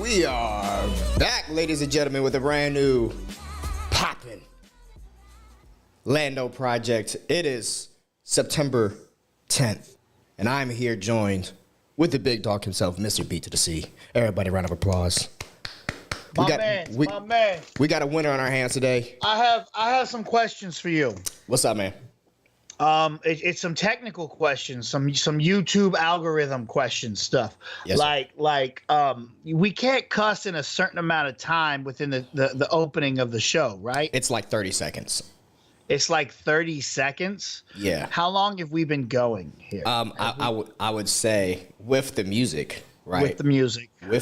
We are back, ladies and gentlemen, with a brand new poppin' Lando Project. It is September 10th, and I'm here joined with the big dog himself, Mr. B to the C. Everybody, round of applause. My man. We got a winner on our hands today. I have some questions for you. What's up, man? It's some technical questions, some YouTube algorithm question stuff. Yes, we can't cuss in a certain amount of time within the opening of the show, right? It's like 30 seconds. It's like 30 seconds. Yeah. How long have we been going here? I would say with the music, right? With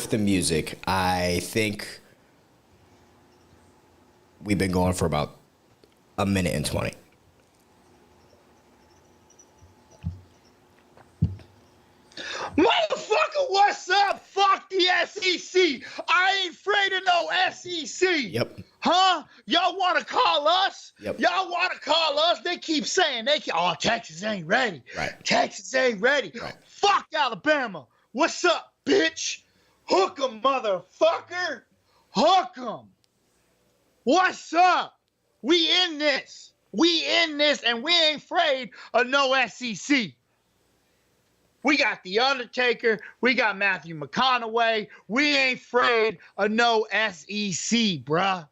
the music, I think we've been going for about a minute and 20. Motherfucker, what's up? Fuck the SEC. I ain't afraid of no SEC. Yep. Huh? Y'all want to call us? Yep. Y'all want to call us? They keep saying Texas ain't ready. Right. Texas ain't ready. Right. Fuck Alabama. What's up, bitch? Hook 'em, motherfucker. Hook 'em. What's up? We in this, and we ain't afraid of no SEC. We got The Undertaker. We got Matthew McConaughey. We ain't afraid of no SEC, bruh.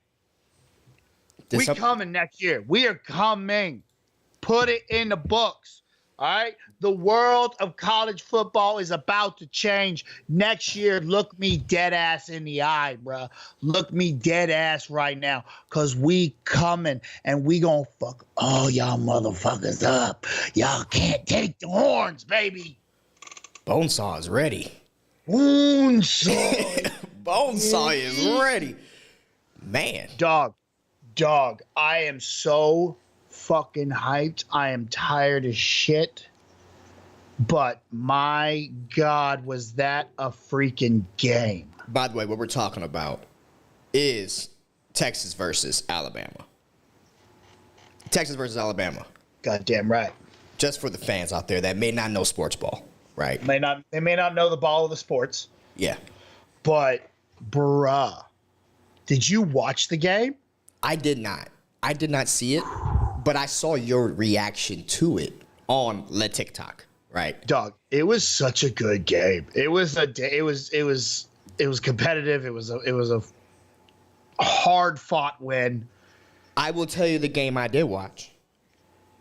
We coming next year. We are coming. Put it in the books. All right? The world of college football is about to change next year. Look me dead ass in the eye, bruh. Look me dead ass right now, because we coming, and we gonna fuck all y'all motherfuckers up. Y'all can't take the horns, baby. Bonesaw is ready. Bonesaw. Bonesaw is ready. Man. Dog, I am so fucking hyped. I am tired as shit. But my God, was that a freaking game. By the way, what we're talking about is Texas versus Alabama. Texas versus Alabama. Goddamn right. Just for the fans out there that may not know sports ball, right? They may not know the ball of the sports. Yeah. But, bruh, did you watch the game? I did not. I did not see it, but I saw your reaction to it on Le TikTok, right? Dog, it was such a good game. It was competitive. It was a hard fought win. I will tell you the game I did watch.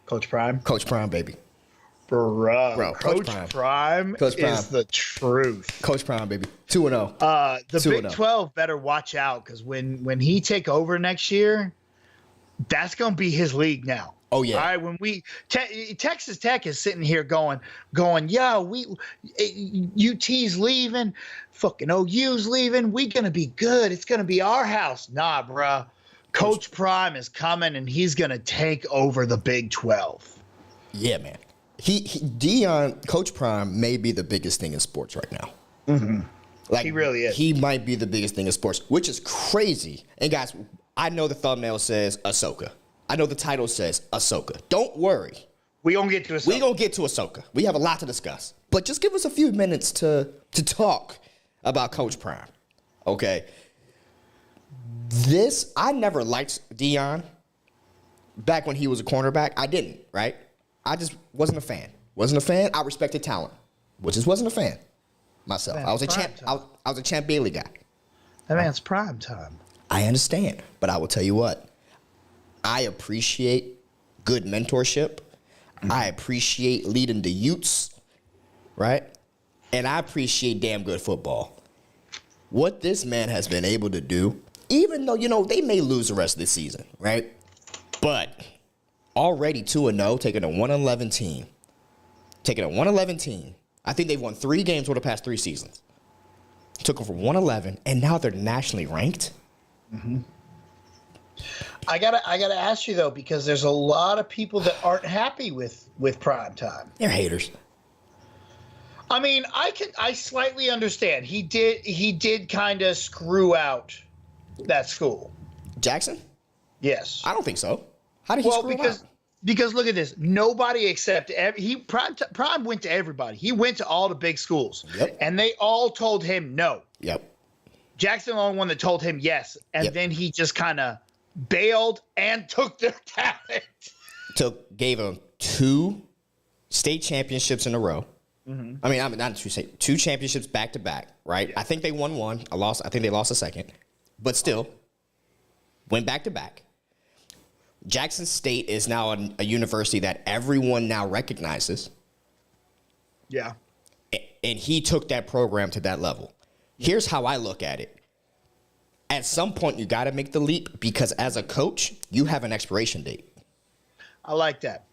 Coach Prime, baby. Bro, Coach Prime is the truth. Coach Prime, baby. 2-0. The Big 12 better watch out, because when he take over next year, that's gonna be his league now. Oh yeah. All right. When Texas Tech is sitting here going, yeah, UT's leaving, fucking OU's leaving. We gonna be good. It's gonna be our house. Nah, bruh. Coach Prime is coming, and he's gonna take over the Big 12. Yeah, man. Coach Prime may be the biggest thing in sports right now. Mm-hmm. Like, he really is. He might be the biggest thing in sports, which is crazy. And guys, I know the thumbnail says Ashoka. I know the title says Ahsoka. Don't worry. We're going to get to Ahsoka. We have a lot to discuss. But just give us a few minutes to talk about Coach Prime. Okay? I never liked Deion back when he was a cornerback. I didn't, right? I just wasn't a fan. I respected talent. Just wasn't a fan myself. Man, I was a Champ Bailey guy. That man's prime time. I understand. But I will tell you what. I appreciate good mentorship. Mm-hmm. I appreciate leading the youths, right? And I appreciate damn good football. What this man has been able to do, even though, they may lose the rest of the season, right? But already 2-0, taking a 1-11 team. I think they've won 3 games over the past 3 seasons. Took them from 1-11, and now they're nationally ranked. Mm-hmm. I gotta ask you though, because there's a lot of people that aren't happy with prime time. They're haters. I mean, I slightly understand. He did kind of screw out that school. Jackson? Yes. I don't think so. How did he screw him out? Because look at this. Nobody except Prime went to everybody. He went to all the big schools. Yep. And they all told him no. Yep. Jackson the only one that told him yes, and then he just kind of bailed and took their talent. Gave him 2 state championships in a row. I mean, not two championships back to back, right? Yeah. I think they won one. I think they lost a second, but still went back to back. Jackson State is now a university that everyone now recognizes. Yeah. And he took that program to that level. Here's how I look at it. At some point, you got to make the leap because as a coach, you have an expiration date. I like that.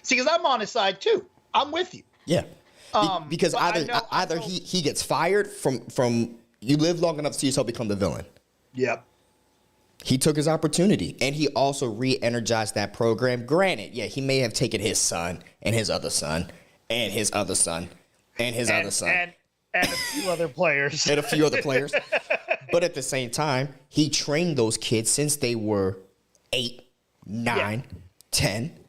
See, because I'm on his side too. I'm with you. Yeah. Because either he gets fired from you live long enough to see yourself become the villain. Yep. He took his opportunity, and he also re-energized that program. Granted, yeah, he may have taken his son and his other son and his other son and his other son. And a few other players. But at the same time, he trained those kids since they were 8, 9, 10.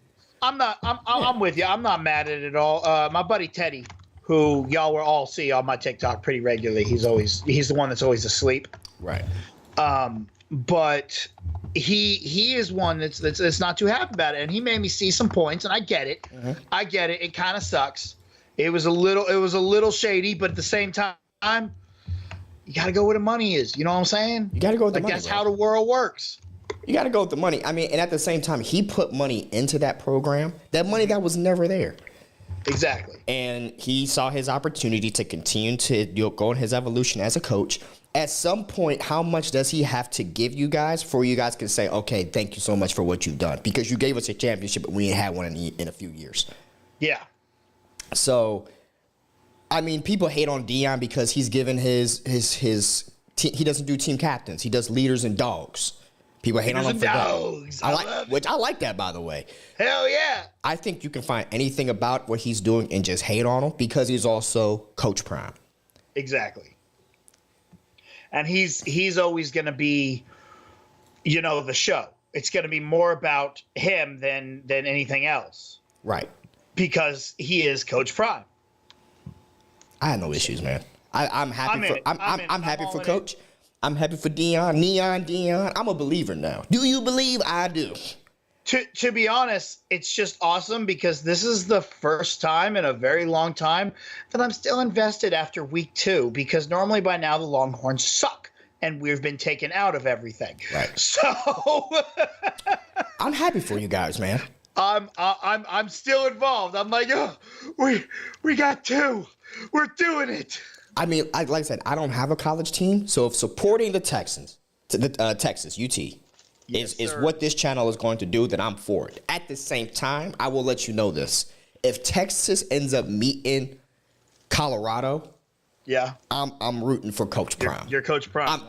I'm with you. I'm not mad at it at all. My buddy Teddy, who y'all will all see on my TikTok pretty regularly, he's the one that's always asleep. Right. But he is one that's not too happy about it, and he made me see some points, and I get it. Mm-hmm. I get it. It kind of sucks. It was a little shady, but at the same time, you got to go where the money is. You know what I'm saying? You got to go with the money. That's how the world works. You got to go with the money. I mean, and at the same time, he put money into that program. That money that was never there. Exactly. And he saw his opportunity to continue to go in his evolution as a coach. At some point, how much does he have to give you guys for you guys can say, okay, thank you so much for what you've done? Because you gave us a championship, but we ain't had one in a few years. Yeah. So, I mean, people hate on Deion because he's given his team, he doesn't do team captains. He does leaders and dogs. People hate on him for that. I like that, by the way. Hell yeah. I think you can find anything about what he's doing and just hate on him because he's also Coach Prime. Exactly. And he's always going to be, the show. It's going to be more about him than anything else. Right. Because he is Coach Prime. I had no issues, man. I'm happy I'm happy for Coach. I'm happy for Deion. I'm a believer now. Do you believe? I do. To be honest, it's just awesome because this is the first time in a very long time that I'm still invested after week 2 because normally by now the Longhorns suck and we've been taken out of everything. Right. So I'm happy for you guys, man. I'm still involved. I'm like, oh, we got 2. We're doing it. I mean, like I said, I don't have a college team, so if supporting the Texans, Texas UT. Is what this channel is going to do, then I'm for it. At the same time, I will let you know this. If Texas ends up meeting Colorado, yeah, I'm rooting for Coach Prime. You're Coach Prime.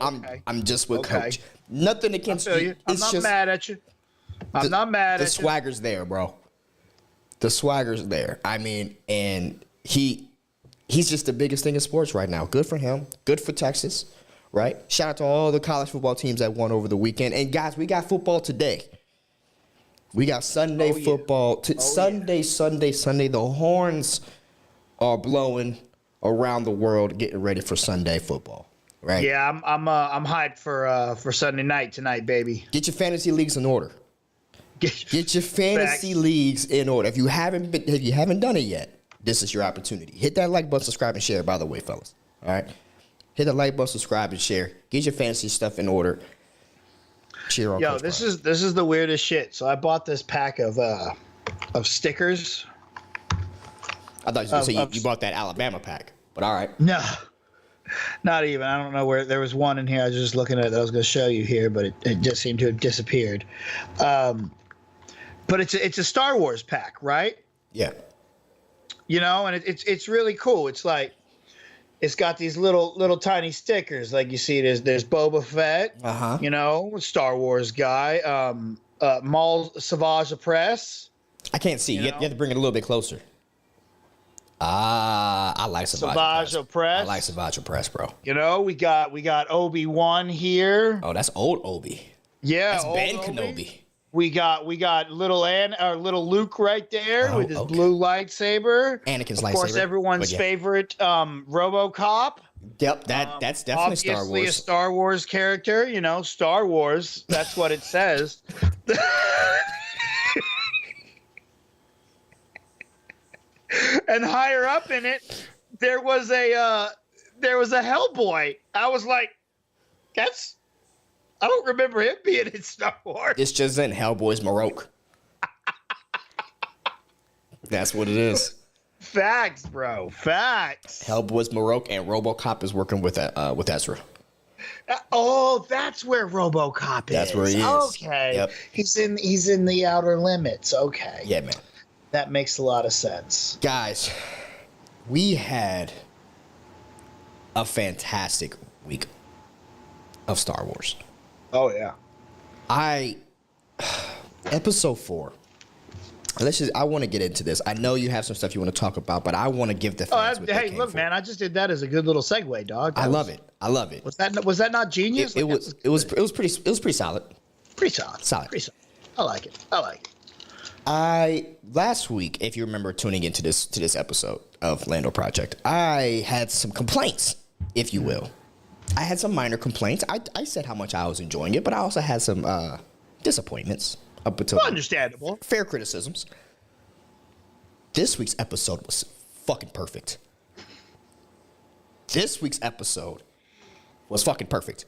I'm just with Coach. Nothing against you. I'm not mad at you. I'm not mad at you. The swagger's there, bro. The swagger's there. I mean, and he's just the biggest thing in sports right now. Good for him. Good for Texas. Right? Shout out to all the college football teams that won over the weekend. And, guys, we got football today. We got Sunday football. Sunday. The horns are blowing around the world getting ready for Sunday football. Right? Yeah, I'm hyped for Sunday night tonight, baby. Get your fantasy leagues in order. Get your fantasy leagues in order. If you haven't done it yet, this is your opportunity. Hit that like button, subscribe, and share, by the way, fellas. All right? Hit the like button, subscribe, and share. Get your fantasy stuff in order. Cheer on. Yo, this is the weirdest shit. So I bought this pack of stickers. I thought you were going to say you bought that Alabama pack, but all right. No, not even. I don't know where. There was one in here. I was just looking at it that I was going to show you here, but it just seemed to have disappeared. But it's a Star Wars pack, right? Yeah. And it's really cool. It's like. It's got these little tiny stickers, like you see. There's Boba Fett, Star Wars guy. Maul Savage Press. I can't see. You have to bring it a little bit closer. I like Savage Press. I like Savage Press, bro. We got Obi-Wan here. Oh, that's old Obi. Yeah, that's Ben Kenobi. We got little little Luke right there with his blue lightsaber. Anakin's lightsaber. Of course, everyone's favorite RoboCop. Yep, that's definitely Star Wars. Obviously a Star Wars character, you know, Star Wars. That's what it says. And higher up in it, there was a Hellboy. I was like, I don't remember him being in Star Wars. It's just in Hellboy's Maroke. That's what it is. Facts, bro. Facts. Hellboy's Maroke, and RoboCop is working with Ezra. Oh, that's where RoboCop is. That's where he is. Okay. Yep. He's in the Outer Limits. Okay. Yeah, man. That makes a lot of sense. Guys, we had a fantastic week of Star Wars. Oh yeah. Episode 4. I want to get into this. I know you have some stuff you want to talk about, but I want to give the fans what they hey, came look, for. man, I just did that as a good little segue, dog. I love it. Was that not genius? It was pretty solid. Pretty solid. I like it. Last week, if you remember tuning into this episode of Lando Project, I had some complaints, if you will. I had some minor complaints. I said how much I was enjoying it, but I also had some disappointments up until understandable. Fair criticisms. This week's episode was fucking perfect. This week's episode was fucking perfect.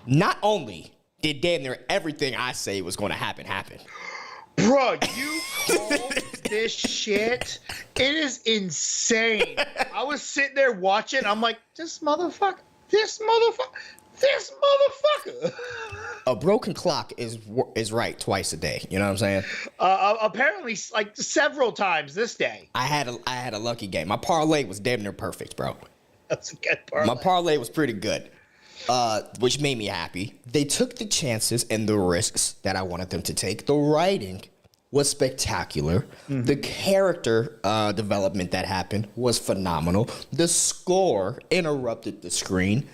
Not only did damn near everything I say was going to happen. Bro, you called this shit. It is insane. I was sitting there watching. I'm like, this motherfucker. A broken clock is right twice a day. You know what I'm saying? Apparently, like several times this day. I had a lucky game. My parlay was damn near perfect, bro. That's a good parlay. My parlay was pretty good, which made me happy. They took the chances and the risks that I wanted them to take. The writing was spectacular. Mm-hmm. The character development that happened was phenomenal. The score interrupted the screen.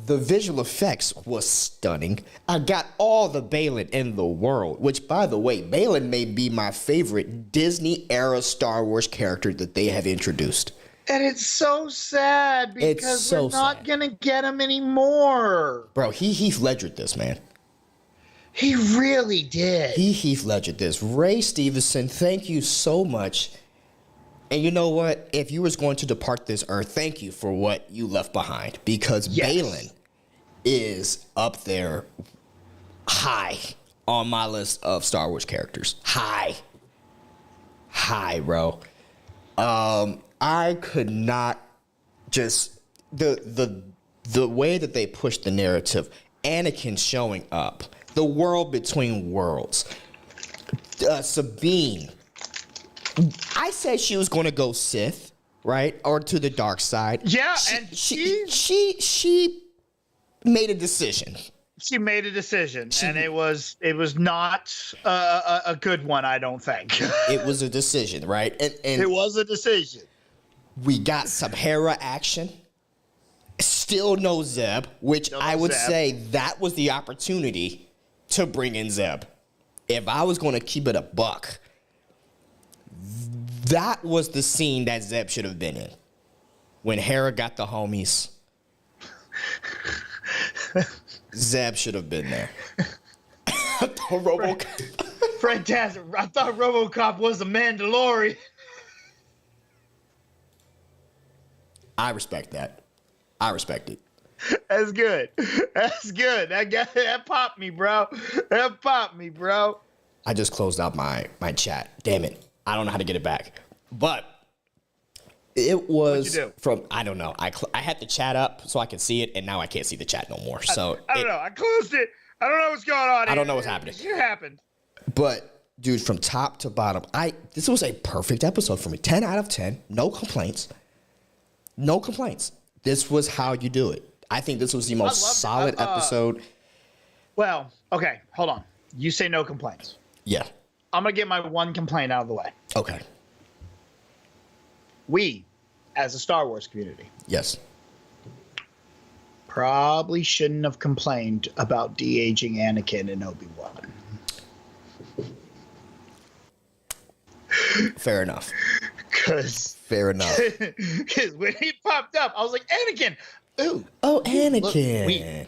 The visual effects was stunning. I got all the Balin in the world, which, by the way, Balin may be my favorite Disney-era Star Wars character that they have introduced. And it's so sad because we're not going to get him anymore. Bro, he Heath Ledgered this, man. He really did. He Heath Ledgered this. Ray Stevenson, thank you so much. And you know what? If you was going to depart this earth, thank you for what you left behind. Because Balin is up there high on my list of Star Wars characters. High, bro. I could not just the way that they pushed the narrative. Anakin showing up, the world between worlds. Sabine. I said she was going to go Sith, right, or to the dark side. Yeah, she made a decision. She made a decision, and it was not a good one, I don't think. It was a decision, right? And it was a decision. We got some Hera action. Still no Zeb, which I would say that was the opportunity to bring in Zeb. If I was going to keep it a buck, that was the scene that Zeb should have been in. When Hera got the homies, Zeb should have been there. Fantastic. I thought RoboCop was a Mandalorian. I respect that. I respect it. That's good. That popped me, bro. I just closed out my chat. Damn it. I don't know how to get it back. But it was from, I don't know. I had the chat up so I could see it, and now I can't see the chat no more. So I don't know. I closed it. I don't know what's going on. I don't know what's happening. It happened. But, dude, from top to bottom, this was a perfect episode for me. 10 out of 10. No complaints. No complaints. This was how you do it. I think this was the most solid episode. Well, okay, hold on. You say no complaints. Yeah. I'm going to get my one complaint out of the way. Okay. We, as a Star Wars community. Yes. Probably shouldn't have complained about de-aging Anakin and Obi-Wan. Fair enough. Fair enough. Because when he popped up, I was like, Anakin. Ooh. Oh, Anakin.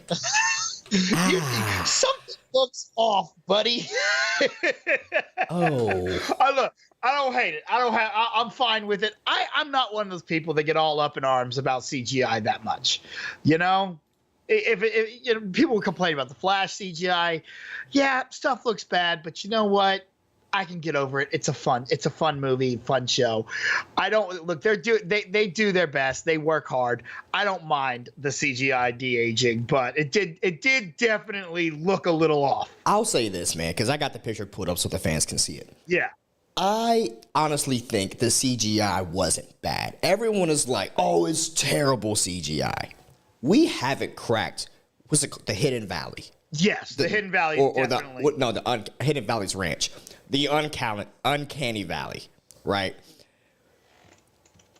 Something looks off, buddy. Oh. I don't hate it. I'm fine with it. I'm not one of those people that get all up in arms about CGI that much. You know? If you know, people complain about the Flash CGI. Yeah, stuff looks bad, but you know what? I can get over it. It's a fun movie, fun show. I don't look. They do their best. They work hard. I don't mind the CGI de-aging, but it did definitely look a little off. I'll say this, man, because I got the picture put up so the fans can see it. Yeah. I honestly think the CGI wasn't bad. Everyone is like, "Oh, it's terrible CGI." We haven't cracked. What's it called? The Hidden Valley. Yes, the Hidden Valley. Or definitely. the Hidden Valley's Ranch. The Uncanny Valley, right?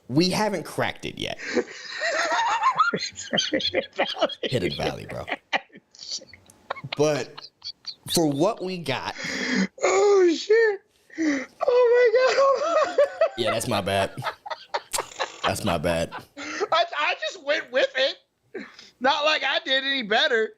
We haven't cracked it yet. Hidden Valley, bro. But for what we got. Oh, shit. Oh, my God. Yeah, that's my bad. That's my bad. I just went with it. Not like I did any better.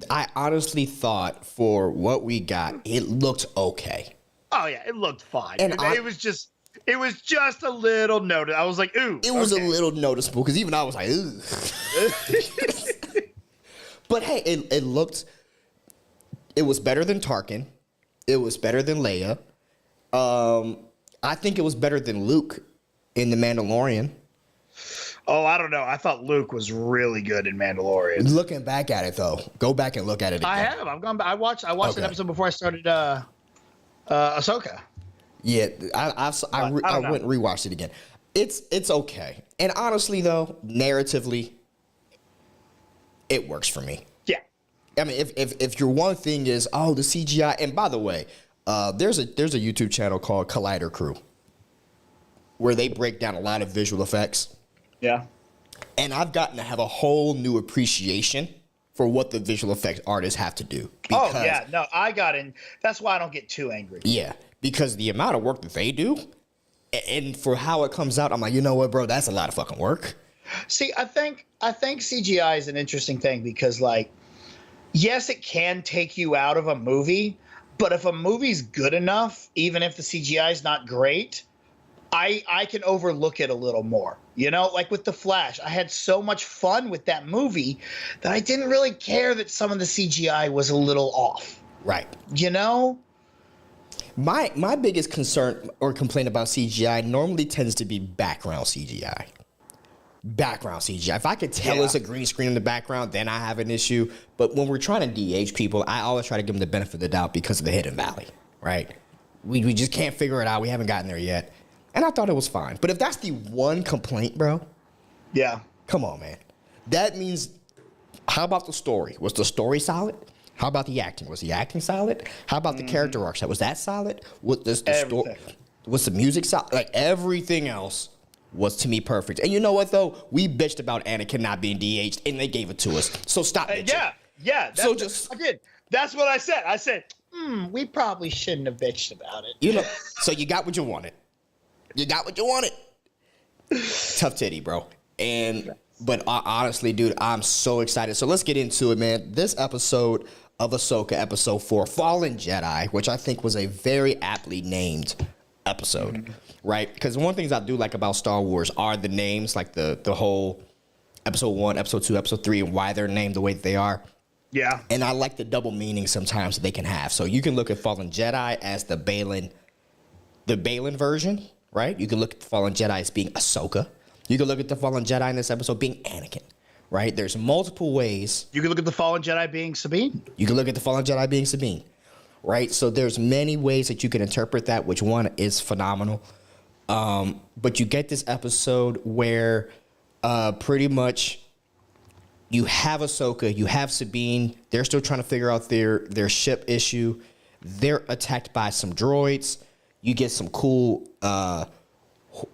I honestly thought for what we got, it looked okay. Oh yeah, it looked fine. And it was just a little notice. I was like, ooh. It was a little noticeable because even I was like, ooh. But hey, it was better than Tarkin. It was better than Leia. I think it was better than Luke in The Mandalorian. Oh, I don't know. I thought Luke was really good in Mandalorian. Looking back at it, though, go back and look at it again. I have. I've gone back. I watched an episode before I started Ahsoka. Yeah, I went and rewatched it again. It's okay. And honestly, though, narratively, it works for me. Yeah. I mean, if your one thing is, oh, the CGI, and by the way, there's a YouTube channel called Collider Crew where they break down a lot of visual effects. Yeah. And I've gotten to have a whole new appreciation for what the visual effects artists have to do. Because, oh, yeah. No, I got in. That's why I don't get too angry. Yeah. Because the amount of work that they do and for how it comes out, I'm like, you know what, bro? That's a lot of fucking work. See, I think CGI is an interesting thing because, like, yes, it can take you out of a movie, but if a movie's good enough, even if the CGI is not great, I can overlook it a little more. You know, like with The Flash, I had so much fun with that movie that I didn't really care that some of the CGI was a little off. Right. You know? My biggest concern or complaint about CGI normally tends to be background CGI. Background CGI. If I could tell it's a green screen in the background, then I have an issue. But when we're trying to de-age people, I always try to give them the benefit of the doubt because of the Hidden Valley, right? We just can't figure it out. We haven't gotten there yet. And I thought it was fine. But if that's the one complaint, bro. Yeah. Come on, man. That means, how about the story? Was the story solid? How about the acting? Was the acting solid? How about the character arcs? Was that solid? Was the music solid? Like, everything else was, to me, perfect. And you know what, though? We bitched about Anakin not being de-aged, and they gave it to us. So stop bitching. Yeah. I did. That's what I said. I said, we probably shouldn't have bitched about it. You know, so you got what you wanted. You got what you wanted. Tough titty, bro. But honestly, dude, I'm so excited. So let's get into it, man. This episode of Ahsoka, episode 4, Fallen Jedi, which I think was a very aptly named episode, right? Because one of the things I do like about Star Wars are the names, like the whole episode 1, episode 2, episode 3, and why they're named the way that they are. Yeah. And I like the double meaning sometimes that they can have. So you can look at Fallen Jedi as the Balin version, right? You can look at the Fallen Jedi as being Ahsoka. You can look at the Fallen Jedi in this episode being Anakin, right? There's multiple ways. You can look at the Fallen Jedi being Sabine. You can look at the Fallen Jedi being Sabine, right? So there's many ways that you can interpret that, which one is phenomenal. But you get this episode where pretty much you have Ahsoka, you have Sabine. They're still trying to figure out their ship issue. They're attacked by some droids. You get some cool,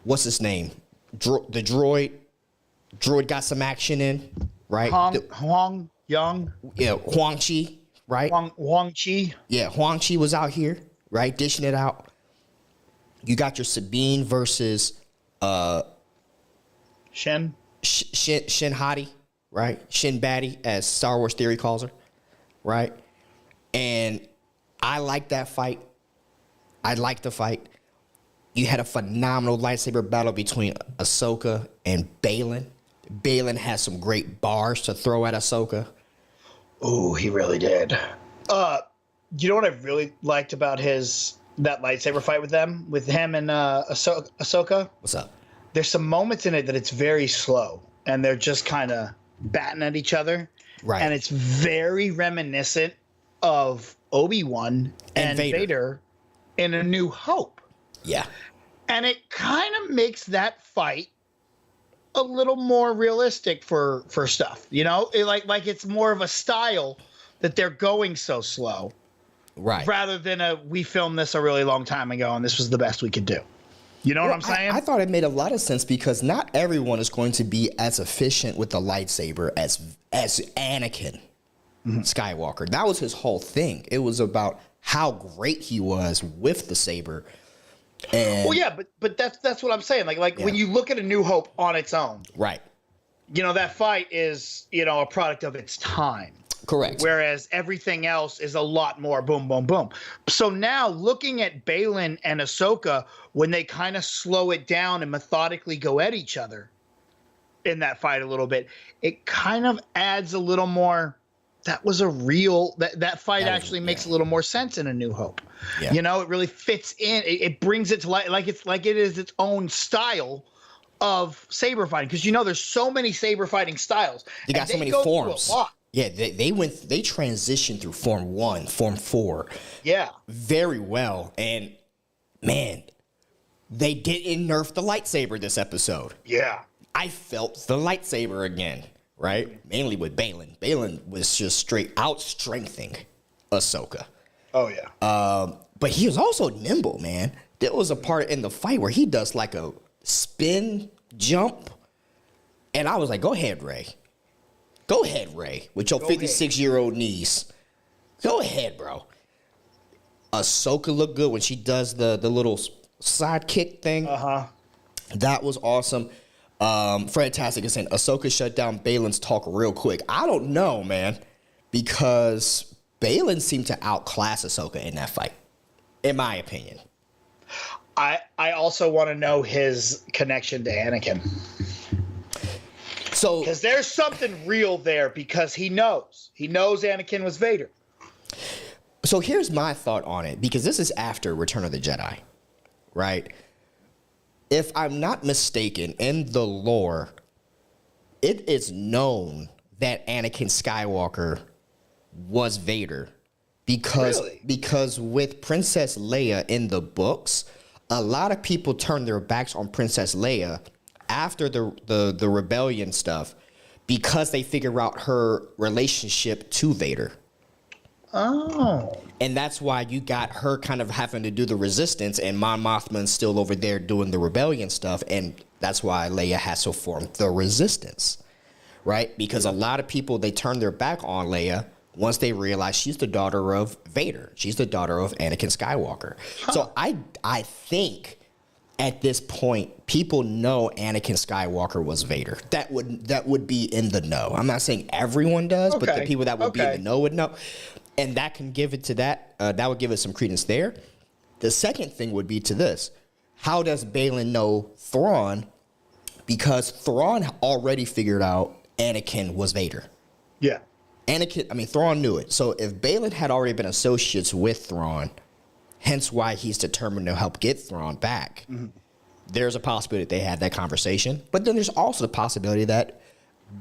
what's his name? The droid got some action in, right? Huang Yang. Yeah, Huang Chi, right? Huang Chi. Yeah, Huang Chi was out here, right? Dishing it out. You got your Sabine versus Shin Hati, right? Shin Batty, as Star Wars Theory calls her, right? And I like that fight. I like the fight. You had a phenomenal lightsaber battle between Ahsoka and Baylan. Baylan has some great bars to throw at Ahsoka. Oh, he really did. You know what I really liked about that lightsaber fight with him and Ahsoka? What's up? There's some moments in it that it's very slow, and they're just kind of batting at each other. Right. And it's very reminiscent of Obi-Wan and Vader in A New Hope. Yeah. And it kind of makes that fight a little more realistic for stuff, you know? Like it's more of a style that they're going so slow. Right. Rather than we filmed this a really long time ago and this was the best we could do. You know what I'm saying? I thought it made a lot of sense because not everyone is going to be as efficient with the lightsaber as Anakin Skywalker. That was his whole thing. It was about how great he was with the saber. And well, yeah, but that's what I'm saying. Like when you look at A New Hope on its own, right? You know, that fight is, you know, a product of its time. Correct. Whereas everything else is a lot more boom, boom, boom. So now looking at Baylan and Ahsoka, when they kind of slow it down and methodically go at each other in that fight a little bit, it kind of adds a little more. That was a real that fight actually makes a little more sense in A New Hope. Yeah. You know, it really fits in. It brings it to life like it is its own style of saber fighting, because you know there's so many saber fighting styles. You got so many forms. Yeah, they transitioned through Form 1, Form 4. Yeah. Very well. And man, they didn't nerf the lightsaber this episode. Yeah. I felt the lightsaber again, right? Mainly with Baylan. Baylan was just straight out strengthening Ahsoka. Oh yeah. But he was also nimble, man. There was a part in the fight where he does like a spin jump. And I was like, go ahead, Rey. Go ahead, Rey, with your 56-year-old niece. Go ahead, bro. Ahsoka looked good when she does the little side kick thing. Uh-huh. That was awesome. Fantastic is saying Ahsoka shut down Baylan's talk real quick. I don't know, man, because Baylan seemed to outclass Ahsoka in that fight, in my opinion. I also want to know his connection to Anakin. So, because there's something real there, because he knows Anakin was Vader. So here's my thought on it, because this is after Return of the Jedi, right? If I'm not mistaken, in the lore, it is known that Anakin Skywalker was Vader, because with Princess Leia in the books, a lot of people turn their backs on Princess Leia after the rebellion stuff, because they figure out her relationship to Vader. Oh. And that's why you got her kind of having to do the resistance, and Mon Mothma's still over there doing the rebellion stuff, and that's why Leia has to form the resistance, right? Because a lot of people, they turn their back on Leia once they realize she's the daughter of Vader. She's the daughter of Anakin Skywalker. Huh. So I think at this point, people know Anakin Skywalker was Vader. That would be in the know. I'm not saying everyone does, but the people that would be in the know would know. And that can give it to that. That would give it some credence there. The second thing would be to this. How does Baylan know Thrawn? Because Thrawn already figured out Anakin was Vader. Yeah. Thrawn knew it. So if Baylan had already been associates with Thrawn, hence why he's determined to help get Thrawn back, there's a possibility that they had that conversation. But then there's also the possibility that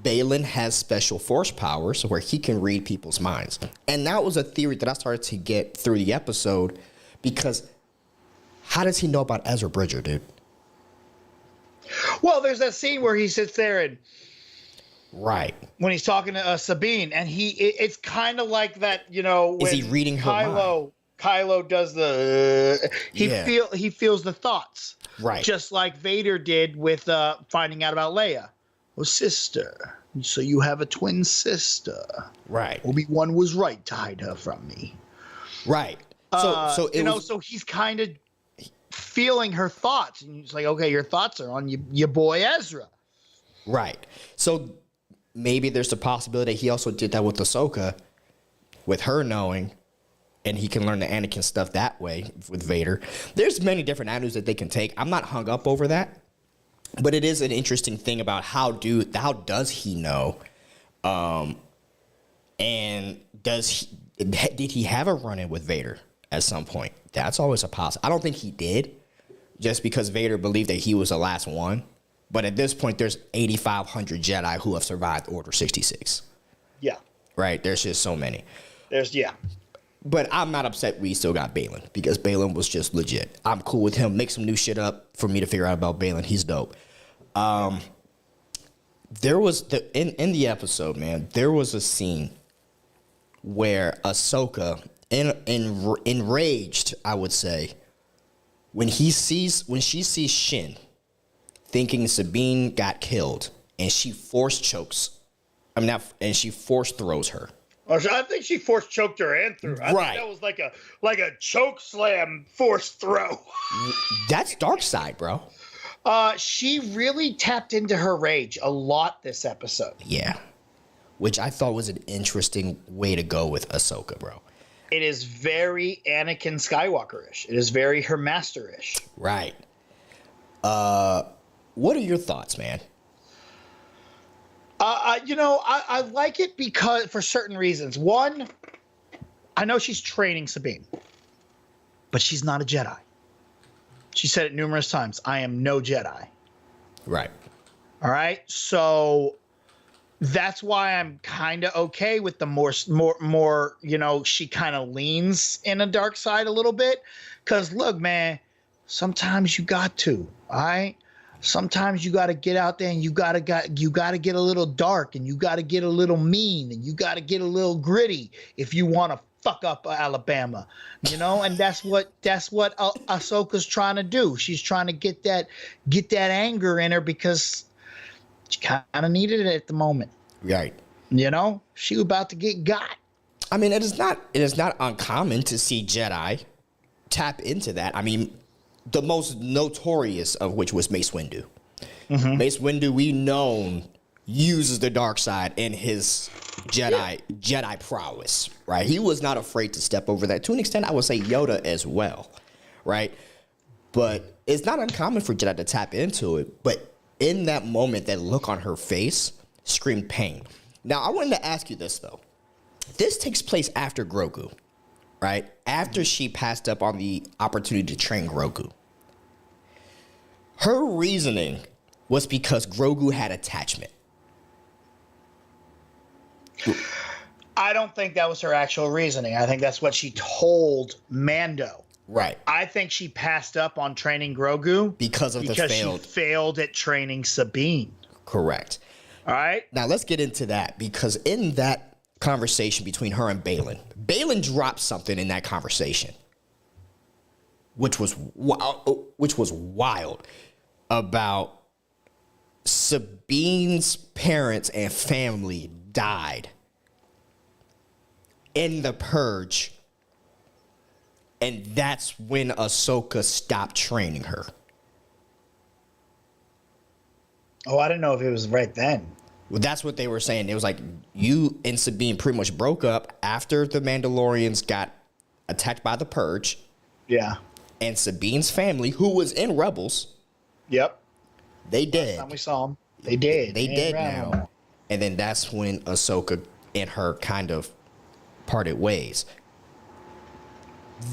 Baylan has special force powers where he can read people's minds. And that was a theory that I started to get through the episode, because how does he know about Ezra Bridger, dude? Well, there's that scene where he sits there and right when he's talking to Sabine, and it's kind of like that, you know, when is he reading her mind? Kylo does he feels the thoughts, right? Just like Vader did with finding out about Leia. Oh, sister, so you have a twin sister, right? Obi-Wan was right to hide her from me, right? So so he's kind of feeling her thoughts, and it's like, okay, your thoughts are on your boy Ezra. Right. So maybe there's a possibility he also did that with Ahsoka, with her knowing, and he can learn the Anakin stuff that way with Vader. There's many different avenues that they can take. I'm not hung up over that, but it is an interesting thing about how does he know, and did he have a run-in with Vader at some point? That's always a possibility. I don't think he did, just because Vader believed that he was the last one. But at this point, there's 8,500 Jedi who have survived Order 66. Yeah. Right? There's just so many. Yeah. But I'm not upset we still got Balin, because Balin was just legit. I'm cool with him. Make some new shit up for me to figure out about Balin. He's dope. There was in the episode, man, there was a scene where Ahsoka, enraged, I would say, when she sees Shin, thinking Sabine got killed, and she force chokes. And she force throws her. I think she force choked her and threw. I think that was like a choke slam force throw. That's dark side, bro. She really tapped into her rage a lot this episode. Yeah, which I thought was an interesting way to go with Ahsoka, bro. It is very Anakin Skywalker-ish. It is very her master-ish. Right. What are your thoughts, man? I like it because for certain reasons. One, I know she's training Sabine, but she's not a Jedi. She said it numerous times. I am no Jedi. Right. All right. So that's why I'm kind of okay with the more, she kind of leans in a dark side a little bit. Because look, man, sometimes you got to, all right? Sometimes you got to get out there and you got to get a little dark, and you got to get a little mean, and you got to get a little gritty if you want to fuck up Alabama, and that's what Ahsoka's trying to do. She's trying to get that anger in her because she kind of needed it at the moment. Right. She was about to get got. I mean, it is not uncommon to see Jedi tap into that. I mean, the most notorious of which was Mace Windu. Mm-hmm. Mace Windu, we known, uses the dark side in his Jedi prowess, right? He was not afraid to step over that. To an extent, I would say Yoda as well, right? But it's not uncommon for Jedi to tap into it. But in that moment, that look on her face screamed pain. Now, I wanted to ask you this, though. This takes place after Grogu, right? After she passed up on the opportunity to train Grogu. Her reasoning was because Grogu had attachment. I don't think that was her actual reasoning. I think that's what she told Mando. Right. I think she passed up on training Grogu because she failed at training Sabine. Correct. All right. Now let's get into that, because in that conversation between her and Balin dropped something in that conversation, which was wild, about Sabine's parents and family died in the Purge, and that's when Ahsoka stopped training her. Oh, I didn't know if it was right then. Well, that's what they were saying. It was like you and Sabine pretty much broke up after the Mandalorians got attacked by the Purge. Yeah. And Sabine's family, who was in Rebels. Yep. They dead. Last time we saw them, they dead. They dead now. And then that's when Ahsoka and her kind of parted ways.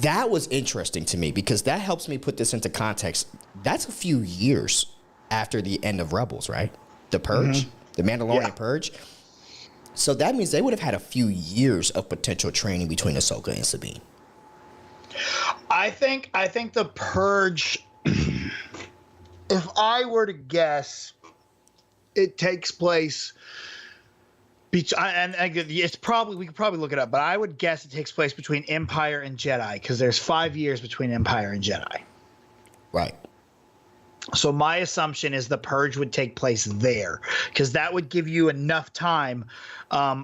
That was interesting to me, because that helps me put this into context. That's a few years after the end of Rebels, right? The Purge, the Mandalorian Purge. So that means they would have had a few years of potential training between Ahsoka and Sabine. I think the Purge, if I were to guess, it takes place it's probably, we could probably look it up, but I would guess it takes place between Empire and Jedi, because there's 5 years between Empire and Jedi. Right. So my assumption is the Purge would take place there, because that would give you enough time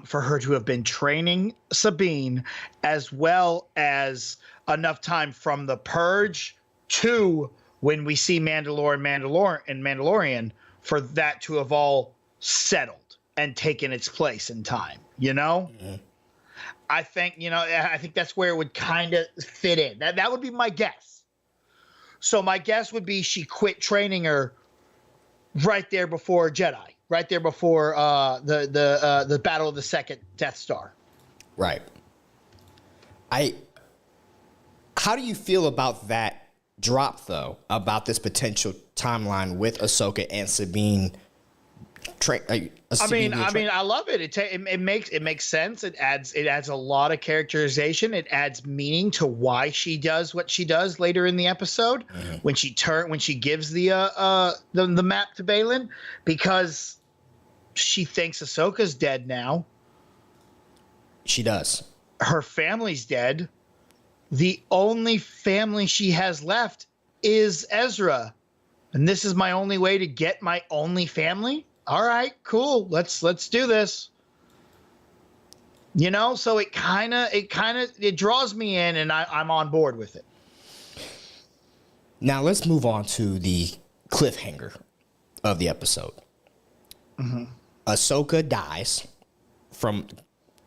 for her to have been training Sabine, as well as enough time from the Purge to when we see Mandalorian, for that to have all settled and taken its place in time, you know? Mm-hmm. I think that's where it would kind of fit in. That would be my guess. So my guess would be she quit training her right there before Jedi, right there before the Battle of the Second Death Star. Right. How do you feel about that drop, though, about this potential timeline with Ahsoka and Sabine? I love it. It makes sense. It adds a lot of characterization. It adds meaning to why she does what she does later in the episode, mm-hmm. when she gives the map to Baylan, because she thinks Ahsoka's dead now. She does. Her family's dead. The only family she has left is Ezra, and this is my only way to get my only family. All right, cool. Let's do this. You know, so it draws me in, and I'm on board with it. Now let's move on to the cliffhanger of the episode. Mm-hmm. Ahsoka dies from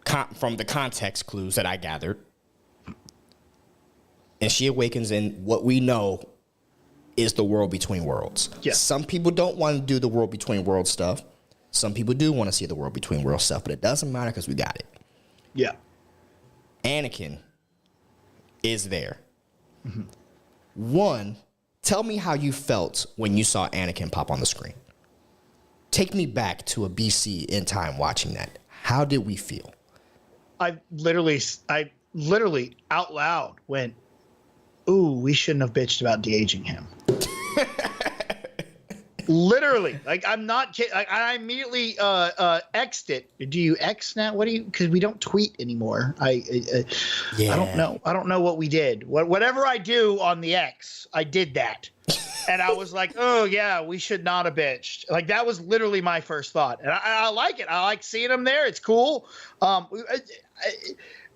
the context clues that I gathered, and she awakens in what we know is the world between worlds. Yes. Some people don't want to do the world between worlds stuff. Some people do want to see the world between worlds stuff, but it doesn't matter because we got it. Yeah. Anakin is there. Mm-hmm. One, tell me how you felt when you saw Anakin pop on the screen. Take me back to a BC in time watching that. How did we feel? I literally out loud went, ooh, we shouldn't have bitched about de-aging him. Literally, like, I'm not kidding. Like, I immediately X'd it. Do you X now? What do you? Because we don't tweet anymore. Yeah. I don't know what we did. Whatever I do on the X, I did that, and I was like, oh yeah, we should not have bitched. Like, that was literally my first thought, and I like it. I like seeing him there. It's cool. I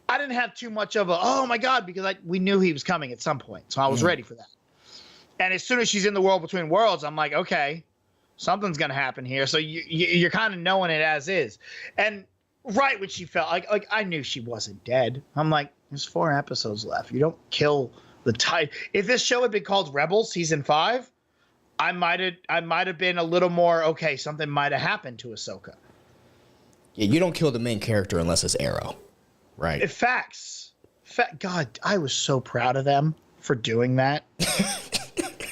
didn't have too much of a oh my god, because we knew he was coming at some point, so I was ready for that. And as soon as she's in the world between worlds, I'm like, okay, something's gonna happen here. So you're kind of knowing it as is. And right when she felt like I knew she wasn't dead. I'm like, there's 4 episodes left. You don't kill the tide. If this show had been called Rebels season 5, I might have been a little more okay. Something might have happened to Ahsoka. Yeah, you don't kill the main character unless it's Arrow, right? Facts. God, I was so proud of them for doing that.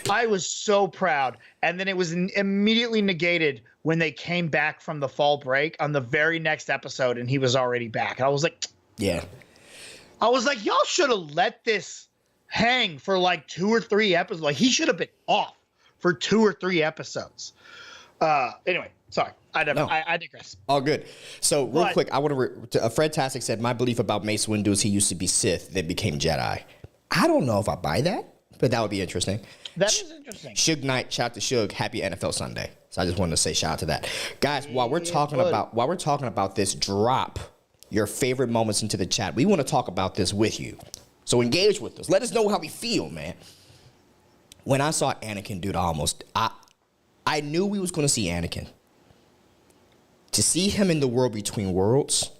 I was so proud. And then it was immediately negated when they came back from the fall break on the very next episode, and he was already back. I was like, yeah. I was like, y'all should have let this hang for like 2 or 3 episodes. Like, he should have been off for 2 or 3 episodes. Anyway, sorry. I digress. All good. So real quick, I want to Fred Tastic said, my belief about Mace Windu is he used to be Sith, then became Jedi. I don't know if I buy that, but that would be interesting. That is interesting. Suge Knight, shout out to Suge, happy NFL Sunday. So I just wanted to say shout out to that. Guys, while we're talking about this, drop your favorite moments into the chat. We want to talk about this with you. So engage with us. Let us know how we feel, man. When I saw Anakin, dude, I knew we was going to see Anakin. To see him in the world between worlds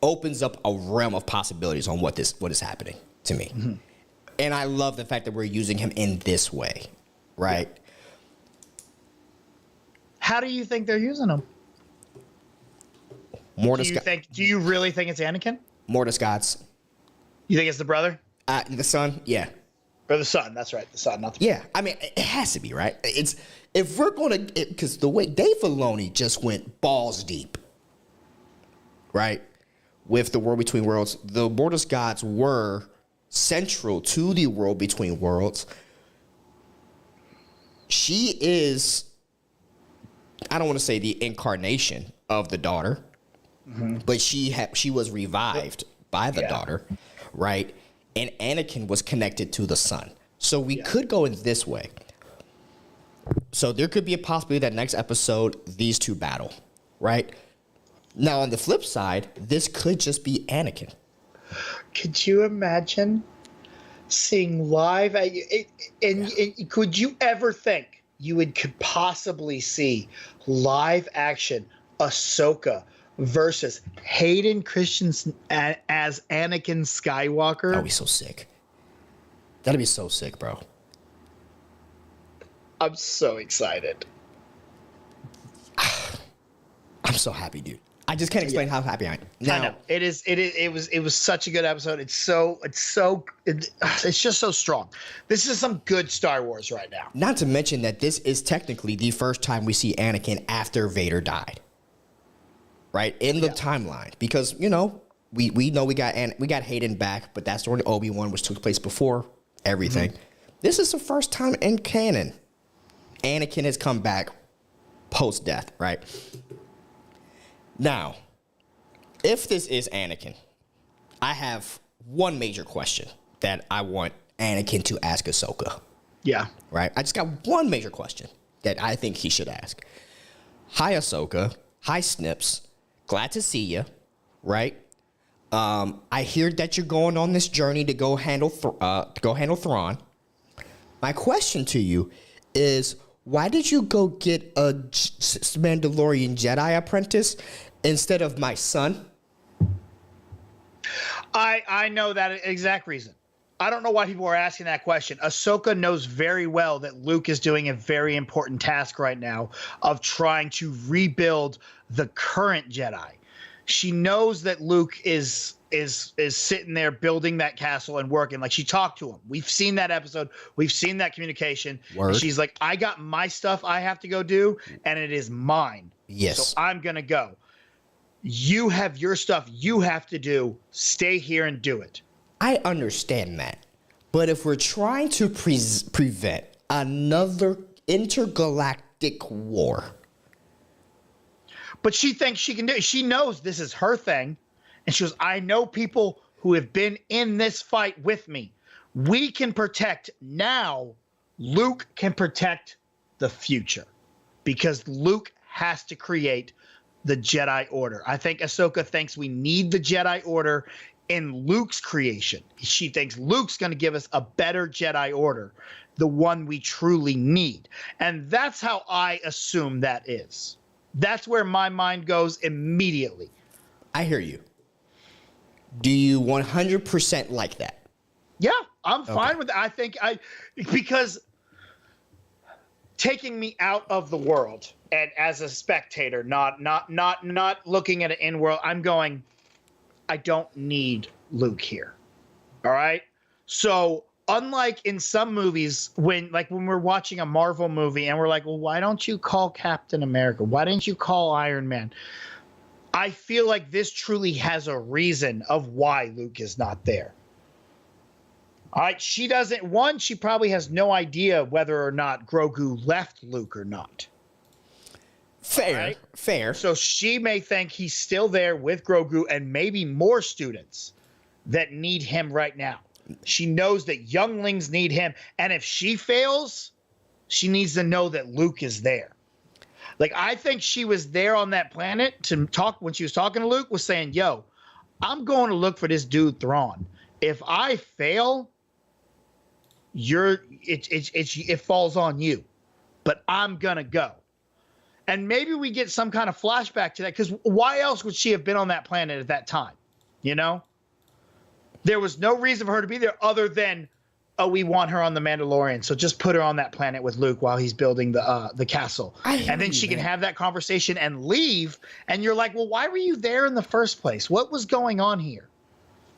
opens up a realm of possibilities on what is happening to me. Mm-hmm. And I love the fact that we're using him in this way, right? How do you think they're using him? Do you really think it's Anakin? More Scott's. You think it's the brother? The son, yeah. Or the son, that's right. The son, not the brother. Yeah, I mean, it has to be, right? If we're going to, because the way Dave Filoni just went balls deep, right? With the world between worlds, the Mortis gods were central to the world between worlds. She is, I don't want to say the incarnation of the daughter, but she was revived by the daughter, right? And Anakin was connected to the son. So we could go in this way. So there could be a possibility that next episode, these two battle, right? Now, on the flip side, this could just be Anakin. Could you imagine Seeing live, and could you ever think could possibly see live action Ahsoka versus Hayden Christensen as Anakin Skywalker? That'd be so sick. That'd be so sick, bro. I'm so excited. I'm so happy, dude. I just can't explain how happy I am. Now, I know it was such a good episode. It's just so strong. This is some good Star Wars right now. Not to mention that this is technically the first time we see Anakin after Vader died, right, in the timeline. Because we know we got Hayden back, but that story Obi-Wan which took place before everything. Mm-hmm. This is the first time in canon Anakin has come back post death, right? Now, if this is Anakin, I have one major question that I want Anakin to ask Ahsoka. Yeah. Right? I just got one major question that I think he should ask. Hi, Ahsoka. Hi, Snips. Glad to see you, right? I hear that you're going on this journey to go handle Thrawn. My question to you is, why did you go get a Mandalorian Jedi apprentice instead of my son? I know that exact reason. I don't know why people are asking that question. Ahsoka knows very well that Luke is doing a very important task right now of trying to rebuild the current Jedi. She knows that Luke is sitting there building that castle and working. Like, she talked to him. We've seen that episode. We've seen that communication. And she's like, I got my stuff I have to go do, and it is mine. Yes. So I'm going to go. You have your stuff you have to do. Stay here and do it. I understand that. But if we're trying to prevent another intergalactic war. But she thinks she can do it. She knows this is her thing. And she goes, I know people who have been in this fight with me. We can protect now. Luke can protect the future. Because Luke has to create the Jedi Order. I think Ahsoka thinks we need the Jedi Order in Luke's creation. She thinks Luke's going to give us a better Jedi Order, the one we truly need. And that's how I assume that is. That's where my mind goes immediately. I hear you. Do you 100% like that? Yeah, I'm fine with that. I think because taking me out of the world and as a spectator, not looking at it in world, I'm going, I don't need Luke here. All right. So unlike in some movies, when we're watching a Marvel movie and we're like, well, why don't you call Captain America? Why didn't you call Iron Man? I feel like this truly has a reason of why Luke is not there. All right. She probably has no idea whether or not Grogu left Luke or not. Fair. So she may think he's still there with Grogu and maybe more students that need him right now. She knows that younglings need him. And if she fails, she needs to know that Luke is there. Like, I think she was there on that planet to talk when she was talking to Luke, was saying, yo, I'm going to look for this dude Thrawn. If I fail, it falls on you. But I'm going to go. And maybe we get some kind of flashback to that, because why else would she have been on that planet at that time? You know? There was no reason for her to be there other than, oh, we want her on the Mandalorian, so just put her on that planet with Luke while he's building the castle. And then she can have that conversation and leave, and you're like, well, why were you there in the first place? What was going on here?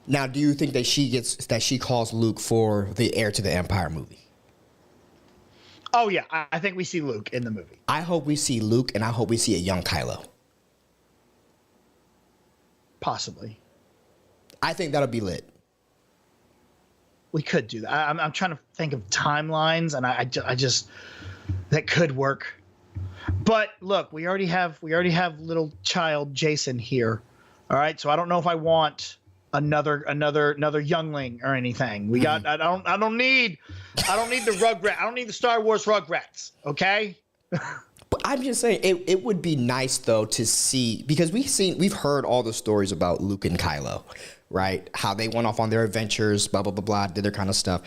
Now, do you think that she calls Luke for the Heir to the Empire movie? Oh, yeah. I think we see Luke in the movie. I hope we see Luke, and I hope we see a young Kylo. Possibly. I think that'll be lit. We could do that. I'm trying to think of timelines, and I just that could work. But look, we already have little child Jason here. All right, so I don't know if I want another youngling or anything. We got I don't need the Rugrat. I don't need the Star Wars Rugrats. Okay. But I'm just saying it would be nice though to see, because we've heard all the stories about Luke and Kylo, right? How they went off on their adventures, blah, blah, blah, blah, did their kind of stuff.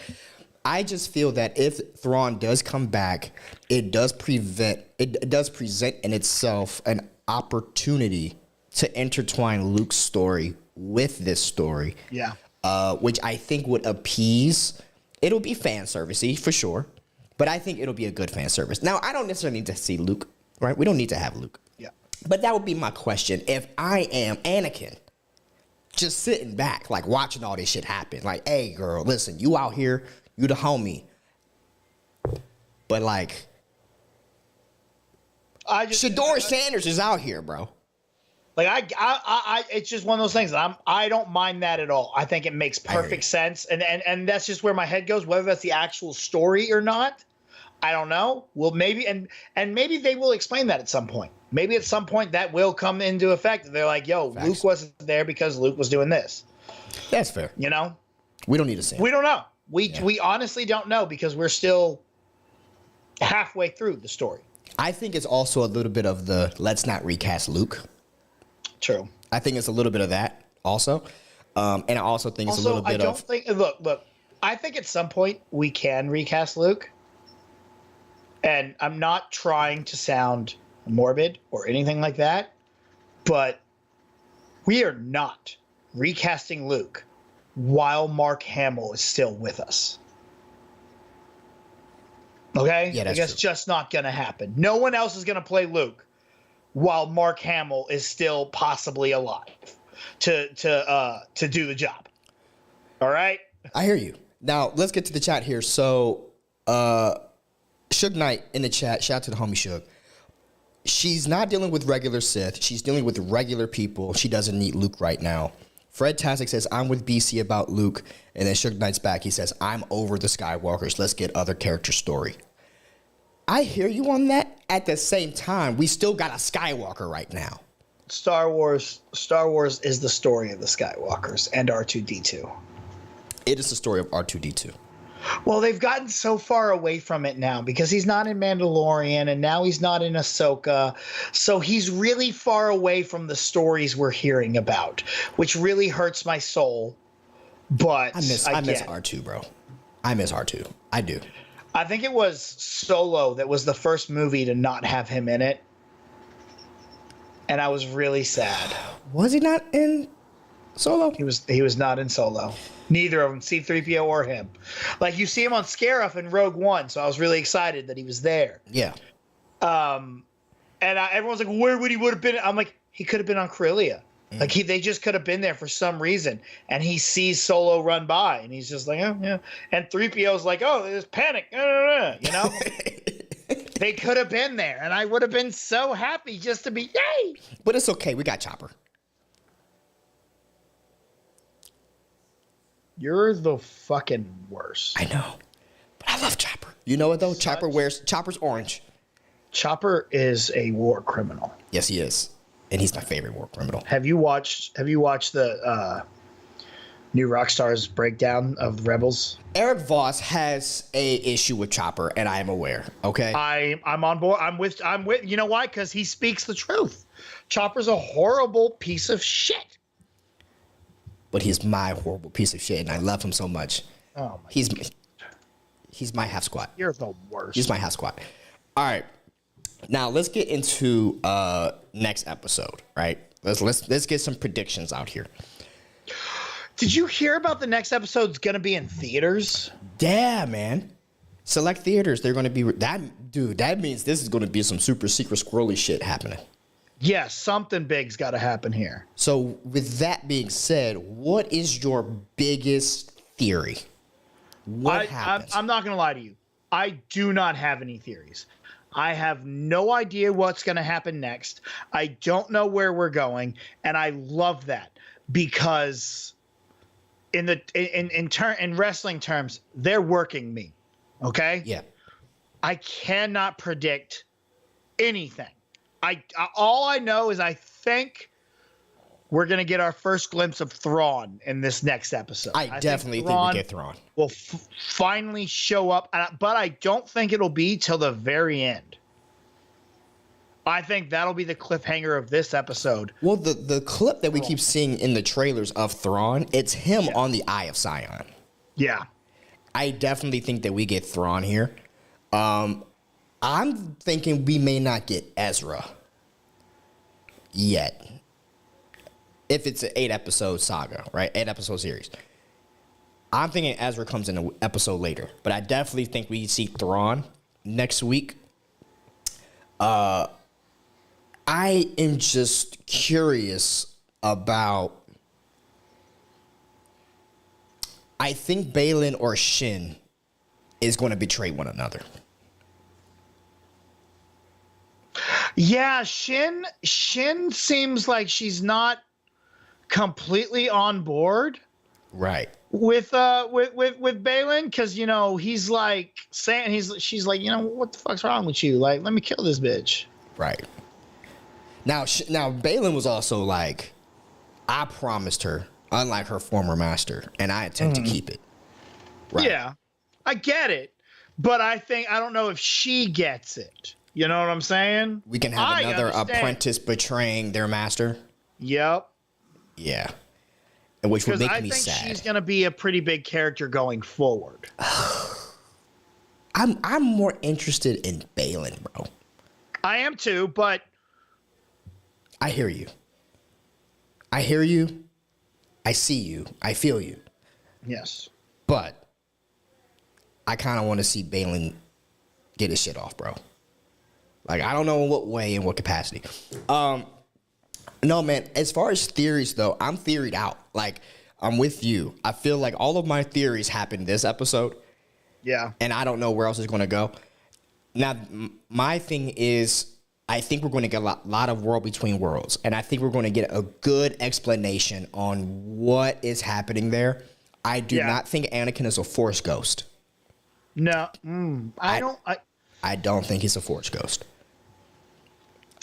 I just feel that if Thrawn does come back, it does present in itself an opportunity to intertwine Luke's story with this story. Yeah. Which I think would appease. It'll be fan servicey for sure, but I think it'll be a good fan service. Now, I don't necessarily need to see Luke, right? We don't need to have Luke. Yeah. But that would be my question. If I am Anakin, just sitting back, like watching all this shit happen, like, hey, girl, listen, you out here, you the homie. But like, Shador Sanders is out here, bro. Like I it's just one of those things that I don't mind that at all. I think it makes perfect sense, and that's just where my head goes. Whether that's the actual story or not, I don't know. Well, maybe and maybe they will explain that at some point. Maybe at some point that will come into effect. They're like, "Yo, Facts. Luke wasn't there because Luke was doing this." That's fair. You know, we don't need to see. We don't know. We honestly don't know because we're still halfway through the story. I think it's also a little bit of the let's not recast Luke. True. I think it's a little bit of that also. And I also think it's a little bit of... Look, I think at some point we can recast Luke. And I'm not trying to sound morbid or anything like that, but we are not recasting Luke while Mark Hamill is still with us. Okay? Yeah, that's true. Just not going to happen. No one else is going to play Luke while Mark Hamill is still possibly alive to do the job. All right? I hear you. Now, let's get to the chat here. So, Suge Knight in the chat, shout out to the homie Suge. She's not dealing with regular Sith. She's dealing with regular people. She doesn't need Luke right now. Fred Tastic says, I'm with BC about Luke. And then Suge Knight's back. He says, I'm over the Skywalkers. Let's get other character story. I hear you on that. At the same time, we still got a Skywalker right now. Star Wars is the story of the Skywalkers and R2-D2. It is the story of R2-D2. Well, they've gotten so far away from it now because he's not in Mandalorian and now he's not in Ahsoka. So he's really far away from the stories we're hearing about, which really hurts my soul. But I miss R2, bro. I miss R2. I do. I think it was Solo that was the first movie to not have him in it. And I was really sad. Was he not in Solo? He was not in Solo. Neither of them, C-3PO or him. Like, you see him on Scarif in Rogue One, so I was really excited that he was there. Yeah. And everyone's like, where would he have been? I'm like, he could have been on Corellia. Like, they just could have been there for some reason. And he sees Solo run by, and he's just like, oh, yeah. And 3PO's like, oh, there's panic. You know? They could have been there, and I would have been so happy just to be, yay! But it's okay. We got Chopper. You're the fucking worst. I know. But I love Chopper. You know what, though? Chopper's orange. Chopper is a war criminal. Yes, he is. And he's my favorite war criminal. Have you watched the new Rockstar's breakdown of Rebels? Eric Voss has a issue with Chopper, and I am aware. Okay, I'm on board. I'm with. You know why? Because he speaks the truth. Chopper's a horrible piece of shit. But he's my horrible piece of shit, and I love him so much. Oh my! He's my half squad. You're the worst. He's my half squad. All right. Now let's get into next episode, right? Let's get some predictions out here. Did you hear about the next episode's gonna be in theaters? Yeah, man. Select theaters. They're gonna be that. Dude, that means this is gonna be some super secret squirrely shit happening. Yes, something big's got to happen here. So, with that being said, what is your biggest theory? What happens? I'm not gonna lie to you. I do not have any theories. I have no idea what's going to happen next. I don't know where we're going, and I love that because in wrestling terms, they're working me. Okay? Yeah. I cannot predict anything. All I know is I think we're going to get our first glimpse of Thrawn in this next episode. I definitely think we get Thrawn. Will finally show up, but I don't think it'll be till the very end. I think that'll be the cliffhanger of this episode. Well, the clip that we keep seeing in the trailers of Thrawn, it's him on the Eye of Sion. Yeah. I definitely think that we get Thrawn here. I'm thinking we may not get Ezra yet. If it's an 8-episode saga, right? 8-episode series. I'm thinking Ezra comes in an episode later. But I definitely think we see Thrawn next week. I am just curious about... I think Baylan or Shin is going to betray one another. Yeah, Shin seems like she's not completely on board. Right. With Baylan, because he's like saying she's like, what the fuck's wrong with you? Like, let me kill this bitch. Right. Now Baylan was also like, I promised her, unlike her former master, and I intend to keep it. Right. Yeah, I get it, but I don't know if she gets it. You know what I'm saying? We can have another apprentice betraying their master. Yep. Yeah. And which would make me sad. Because I think she's going to be a pretty big character going forward. I'm more interested in Baylan, bro. I am too, but I hear you. I hear you. I see you. I feel you. Yes. But I kind of want to see Baylan get his shit off, bro. Like, I don't know in what way, in what capacity. No, man, as far as theories, though, I'm theoried out. Like, I'm with you. I feel like all of my theories happened this episode. Yeah. And I don't know where else it's going to go. Now, my thing is, I think we're going to get a lot of World Between Worlds. And I think we're going to get a good explanation on what is happening there. I do not think Anakin is a Force ghost. No. I don't think he's a Force ghost.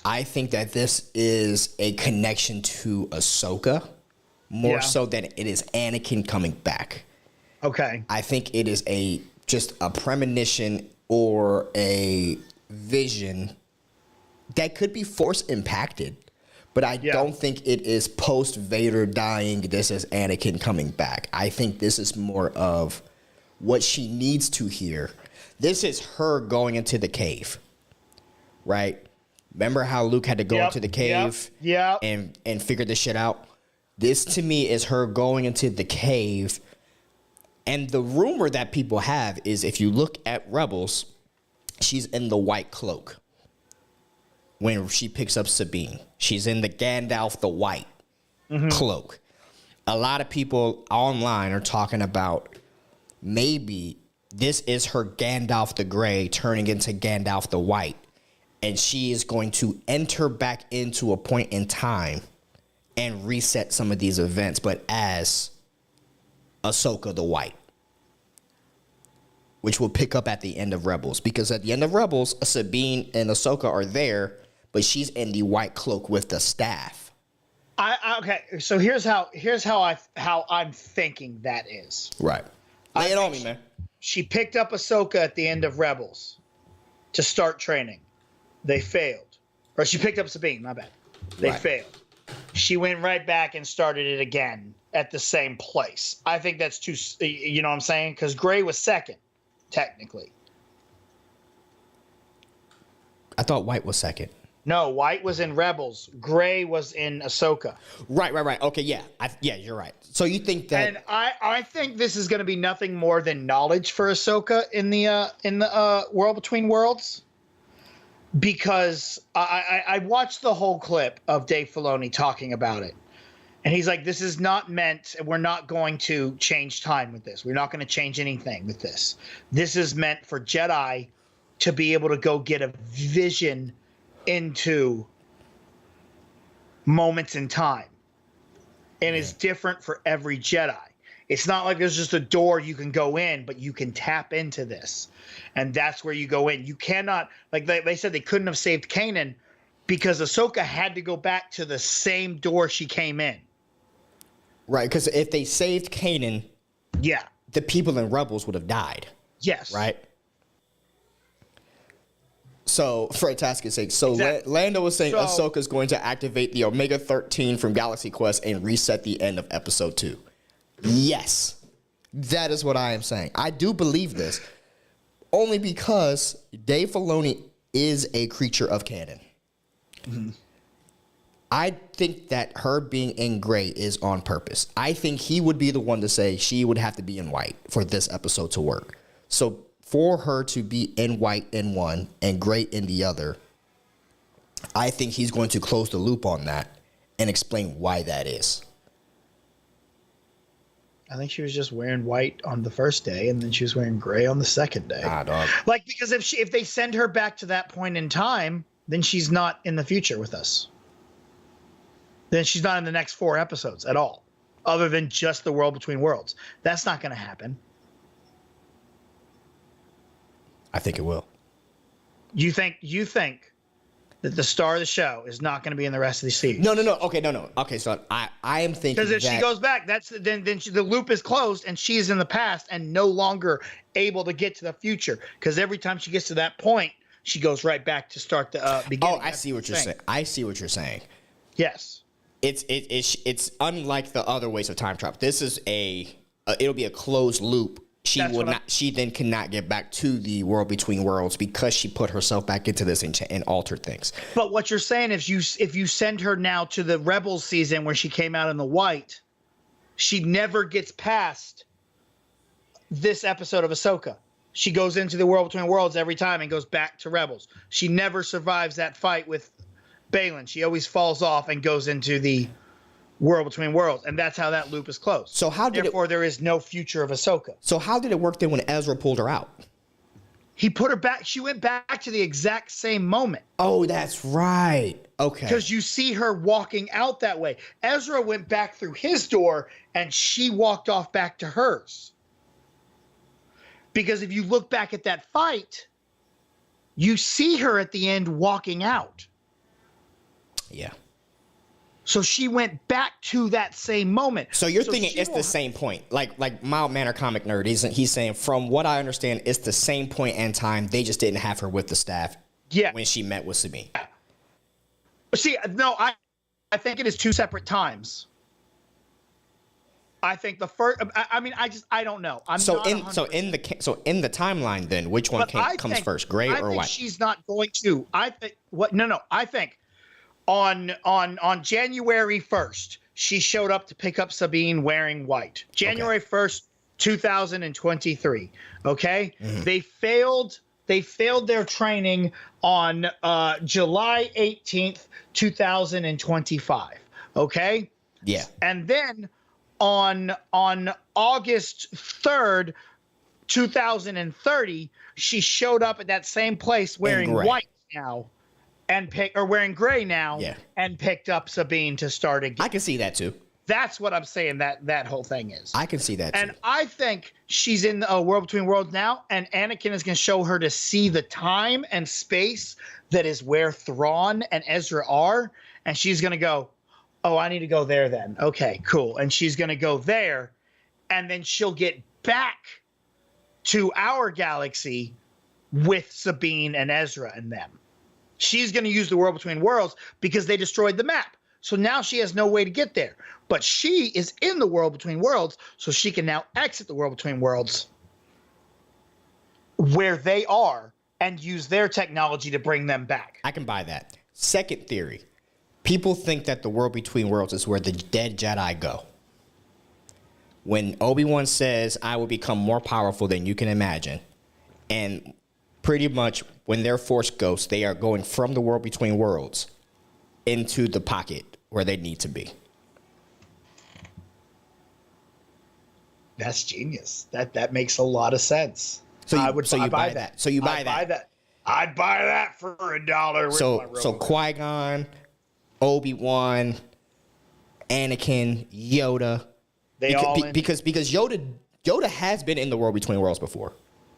I think that this is a connection to Ahsoka more so than it is Anakin coming back. Okay. I think it is just a premonition or a vision that could be Force impacted, but I don't think it is post Vader dying. This is Anakin coming back. I think this is more of what she needs to hear. This is her going into the cave, right? Remember how Luke had to go into the cave and figure this shit out? This, to me, is her going into the cave. And the rumor that people have is if you look at Rebels, she's in the white cloak when she picks up Sabine. She's in the Gandalf the White cloak. A lot of people online are talking about maybe this is her Gandalf the Grey turning into Gandalf the White. And she is going to enter back into a point in time and reset some of these events, but as Ahsoka the White, which will pick up at the end of Rebels. Because at the end of Rebels, Sabine and Ahsoka are there, but she's in the white cloak with the staff. Okay, so here's how I'm thinking that is. Right. Lay it on me, man. She picked up Ahsoka at the end of Rebels to start training. They failed. Or she picked up Sabine, my bad. They failed. She went right back and started it again at the same place. I think that's too, you know what I'm saying? Because Grey was second, technically. I thought White was second. No, White was in Rebels. Grey was in Ahsoka. Right. Okay, yeah. You're right. So you think that... And I think this is going to be nothing more than knowledge for Ahsoka in the World Between Worlds. Because I watched the whole clip of Dave Filoni talking about it. And he's like, this is not meant, we're not going to change time with this. We're not going to change anything with this. This is meant for Jedi to be able to go get a vision into moments in time. And it's different for every Jedi. It's not like there's just a door you can go in, but you can tap into this. And that's where you go in. You cannot, like they said, they couldn't have saved Kanan because Ahsoka had to go back to the same door she came in. Right, because if they saved Kanan, the people in Rebels would have died. Yes. Right? So, for Taska's sake, so Exactly. Lando was saying So- Ahsoka's going to activate the Omega-13 from Galaxy Quest and reset the end of Episode 2. Yes. That is what I am saying. I do believe this. Only because Dave Filoni is a creature of canon. Mm-hmm. I think that her being in gray is on purpose. I think he would be the one to say she would have to be in white for this episode to work. So for her to be in white in one and gray in the other, I think he's going to close the loop on that and explain why that is. I think she was just wearing white on the first day, and then she was wearing gray on the second day. Dog. Like, because if they send her back to that point in time, then she's not in the future with us. Then she's not in the next 4 episodes at all, other than just the World Between Worlds. That's not going to happen. I think it will. You think that the star of the show is not going to be in the rest of the series? No. Okay, so I am thinking Because if she goes back, then the loop is closed, and she is in the past and no longer able to get to the future. Because every time she gets to that point, she goes right back to start the beginning. Oh, I see what you're saying. I see what you're saying. Yes. It's unlike the other ways of time travel. This is it'll be a closed loop. She then cannot get back to the world between worlds because she put herself back into this and altered things. But what you're saying is if you send her now to the Rebels season where she came out in the white, she never gets past this episode of Ahsoka. She goes into the world between worlds every time and goes back to Rebels. She never survives that fight with Balin. She always falls off and goes into the world between worlds, and that's how that loop is closed. So therefore there is no future of Ahsoka. So how did it work then when Ezra pulled her out? He put her back. She went back to the exact same moment. Oh, that's right. Okay. Because you see her walking out that way. Ezra went back through his door, and she walked off back to hers. Because if you look back at that fight, you see her at the end walking out. Yeah. So she went back to that same moment. So you're thinking it's the same point. Like Mild Manner Comic Nerd, he's saying, from what I understand, it's the same point in time. They just didn't have her with the staff when she met with Sabine. See, no, I think it is 2 separate times. I think the first. I don't know. In the timeline, then which one comes first, gray or white? I think she's not going to. I think what? No. I think on January 1st, she showed up to pick up Sabine wearing white. January 1st, 2023. Okay, They failed their training on July 18th, 2025. Okay. Yeah. And then on August 3rd, 2030, she showed up at that same place wearing white now wearing gray now and picked up Sabine to start again. I can see that too. That's what I'm saying that whole thing is. I can see that too. And I think she's in the world between worlds now, and Anakin is going to show her to see the time and space that is where Thrawn and Ezra are, and she's going to go, oh, I need to go there then. Okay, cool. And she's going to go there, and then she'll get back to our galaxy with Sabine and Ezra and them. She's going to use the world between worlds because they destroyed the map. So now she has no way to get there. But she is in the world between worlds, so she can now exit the world between worlds where they are and use their technology to bring them back. I can buy that. Second theory. People think that the world between worlds is where the dead Jedi go. When Obi-Wan says, I will become more powerful than you can imagine, and pretty much when they're Force ghosts, they are going from the world between worlds into the pocket where they need to be. That's genius. That makes a lot of sense. So you buy that. So you buy that. I'd buy that for $1. So Qui-Gon, Obi-Wan, Anakin, Yoda. Because Yoda has been in the world between worlds before.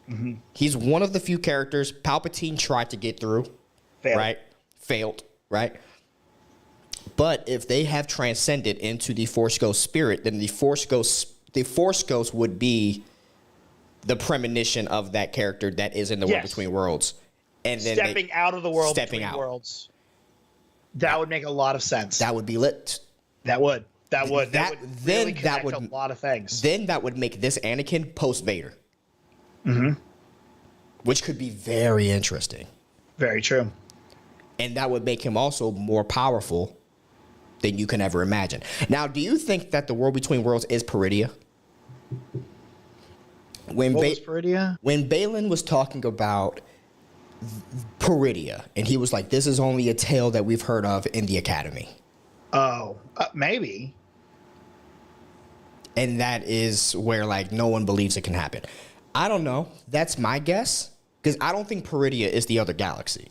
Mm-hmm. He's one of the few characters Palpatine tried to get through. Failed, right? But if they have transcended into the Force Ghost spirit, then the Force Ghost would be the premonition of that character that is in the world between worlds. and then stepping out of the world, stepping between out. worlds. That would make a lot of sense. That would be lit. That would really then connect that would a lot of things. Then that would make this Anakin post Vader. Mm-hmm. Which could be very interesting. Very true. And that would make him also more powerful than you can ever imagine. Now, do you think that the world between worlds is Peridea? What was Peridea? When Balin was talking about Peridea, and he was like, this is only a tale that we've heard of in the Academy. Oh, maybe. And that is where, like, no one believes it can happen. I don't know. That's my guess. Because I don't think Peridea is the other galaxy.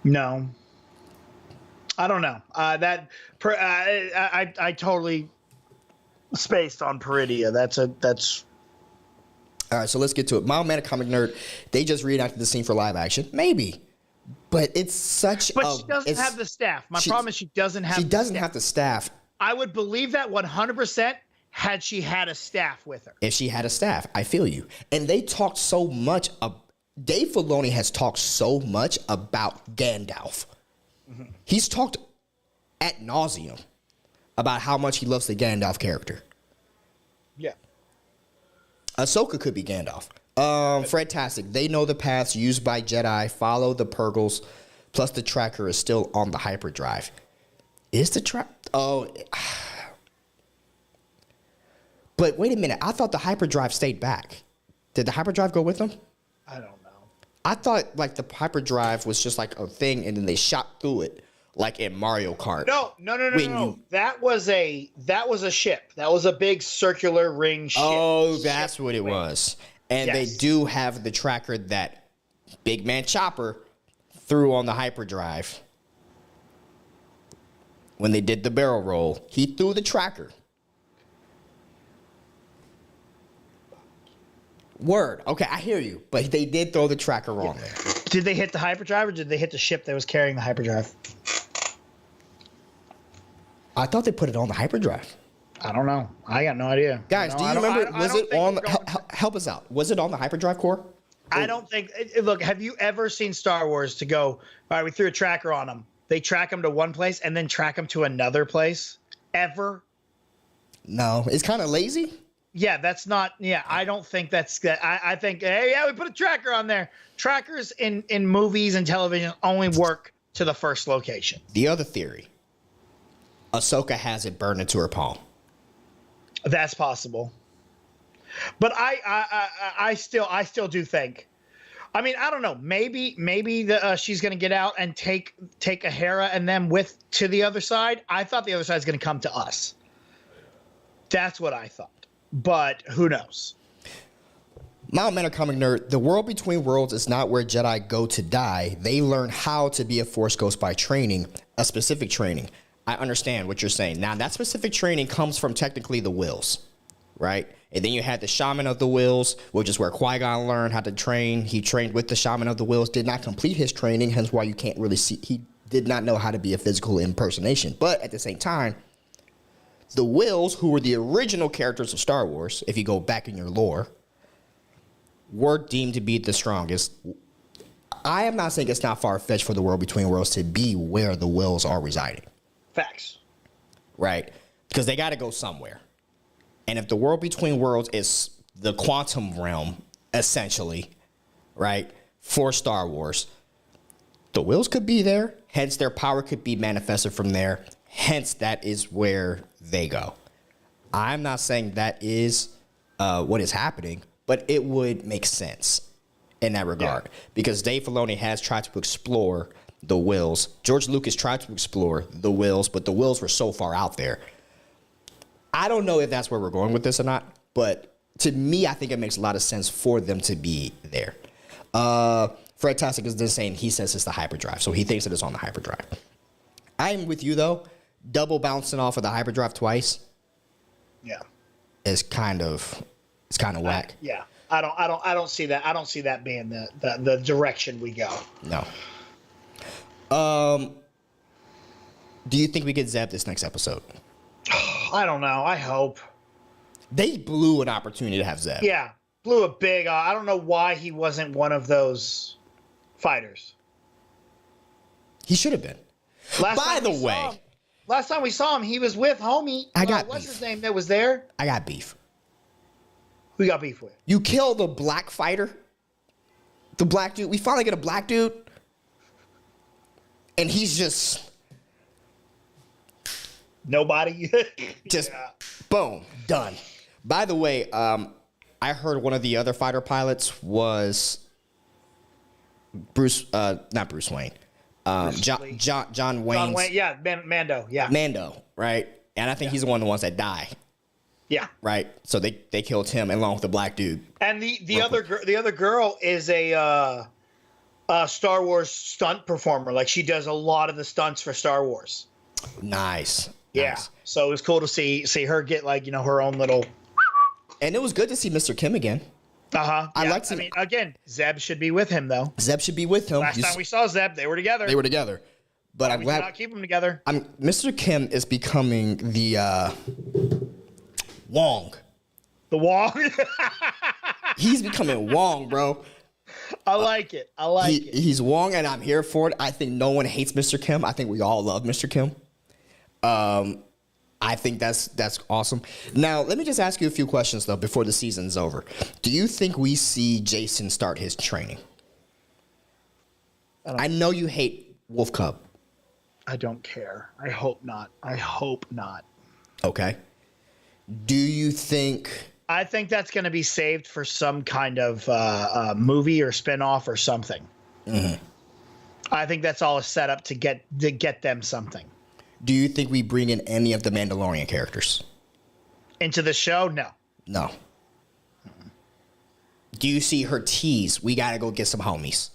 No. I don't know. I totally spaced on Peridea. That's all right, so let's get to it. Monumental Comic Nerd, they just reenacted the scene for live action. Maybe. But it's such But she doesn't have the staff. My problem is she doesn't have the staff. I would believe that 100% had she had a staff with her. If she had a staff, I feel you. And they talked so much. Dave Filoni has talked so much about Gandalf. Mm-hmm. He's talked ad nauseum about how much he loves the Gandalf character. Yeah. Ahsoka could be Gandalf. Fredtastic. They know the paths used by Jedi. Follow the Purgles. Plus the tracker is still on the hyperdrive. Is the track? Oh. But wait a minute. I thought the hyperdrive stayed back. Did the hyperdrive go with them? I don't know. I thought like the hyperdrive was just like a thing, and then they shot through it like in Mario Kart. No. That was a ship. That was a big circular ring ship. Oh, that's what it was. And they do have the tracker that Big Man Chopper threw on the hyperdrive. When they did the barrel roll, he threw the tracker. Word. Okay, I hear you. But they did throw the tracker on there. Did they hit the hyperdrive or did they hit the ship that was carrying the hyperdrive? I thought they put it on the hyperdrive. I don't know. I got no idea. Guys, do you remember? Was it on? Help us out. Was it on the hyperdrive core? I don't think. Look, have you ever seen Star Wars to go, all right, we threw a tracker on them. They track them to one place and then track them to another place? Ever? No. It's kind of lazy. Yeah, that's not. Yeah, I don't think that's good. I think, hey, yeah, we put a tracker on there. Trackers in movies and television only work to the first location. The other theory, Ahsoka has it burned into her palm. That's possible. But I still do think. I mean, I don't know. Maybe she's going to get out and take a Hera and them to the other side. I thought the other side is going to come to us. That's what I thought. But who knows? Monumental Comic Nerd, the world between worlds is not where Jedi go to die. They learn how to be a Force ghost by training, a specific training. I understand what you're saying. Now, that specific training comes from technically the Wills, right? And then you had the Shaman of the Wills, which is where Qui-Gon learned how to train. He trained with the Shaman of the Wills, did not complete his training, hence why you can't really see. He did not know how to be a physical impersonation. But at the same time, the Wills, who were the original characters of Star Wars, if you go back in your lore, were deemed to be the strongest. I am not saying it's not far-fetched for the world between worlds to be where the Wills are residing. Facts. Right? Because they got to go somewhere. And if the world between worlds is the quantum realm, essentially, right, for Star Wars, the Wills could be there. Hence, their power could be manifested from there. Hence, that is where they go. I'm not saying that is what is happening, but it would make sense in that regard. Yeah. Because Dave Filoni has tried to explore the Wills. George Lucas tried to explore the Wills, but the Wills were so far out there. I don't know if that's where we're going with this or not, but to me, I think it makes a lot of sense for them to be there. Fred Tastic is just saying he says it's the hyperdrive, so he thinks it is on the hyperdrive. I'm with you, though. Double bouncing off of the hyperdrive twice. Yeah. Is kind of whack. Yeah. I don't see that. I don't see that being the direction we go. No. Do you think we get Zeb this next episode? I don't know. I hope. They blew an opportunity to have Zeb. Yeah. blew a big. I don't know why he wasn't one of those fighters. He should have been. By the way, last time we saw him, he was with homie. I got what's beef. his name that was there? I got beef. Who you got beef with? You kill the black fighter, the black dude. We finally get a black dude, and he's just nobody. just boom, done. By the way, I heard one of the other fighter pilots was not Bruce Wayne. John Wayne's. John Wayne, yeah, Mando, yeah. Mando, right? And I think he's one of the ones that die. Yeah. Right. So they killed him along with the black dude. And the other girl is a Star Wars stunt performer. Like, she does a lot of the stunts for Star Wars. Nice. Yeah. Nice. So it was cool to see her get, like, you know, her own little. And it was good to see Mr. Kim again. Uh-huh. I yeah. like to. I mean, again, Zeb should be with him, though. Zeb should be with him. Last time we saw Zeb, they were together. They were together. But I'm glad. Not keep them together. Mr. Kim is becoming the Wong. The Wong? He's becoming Wong, bro. I like it. He's Wong, and I'm here for it. I think no one hates Mr. Kim. I think we all love Mr. Kim. I think that's awesome. Now, let me just ask you a few questions, though, before the season's over. Do you think we see Jason start his training? I know you hate Wolf Cub. I don't care. I hope not. Okay. Do you think... I think that's going to be saved for some kind of movie or spinoff or something. Mm-hmm. I think that's all a setup to get them something. Do you think we bring in any of the Mandalorian characters into the show? No. No. Do you see her tease? We got to go get some homies.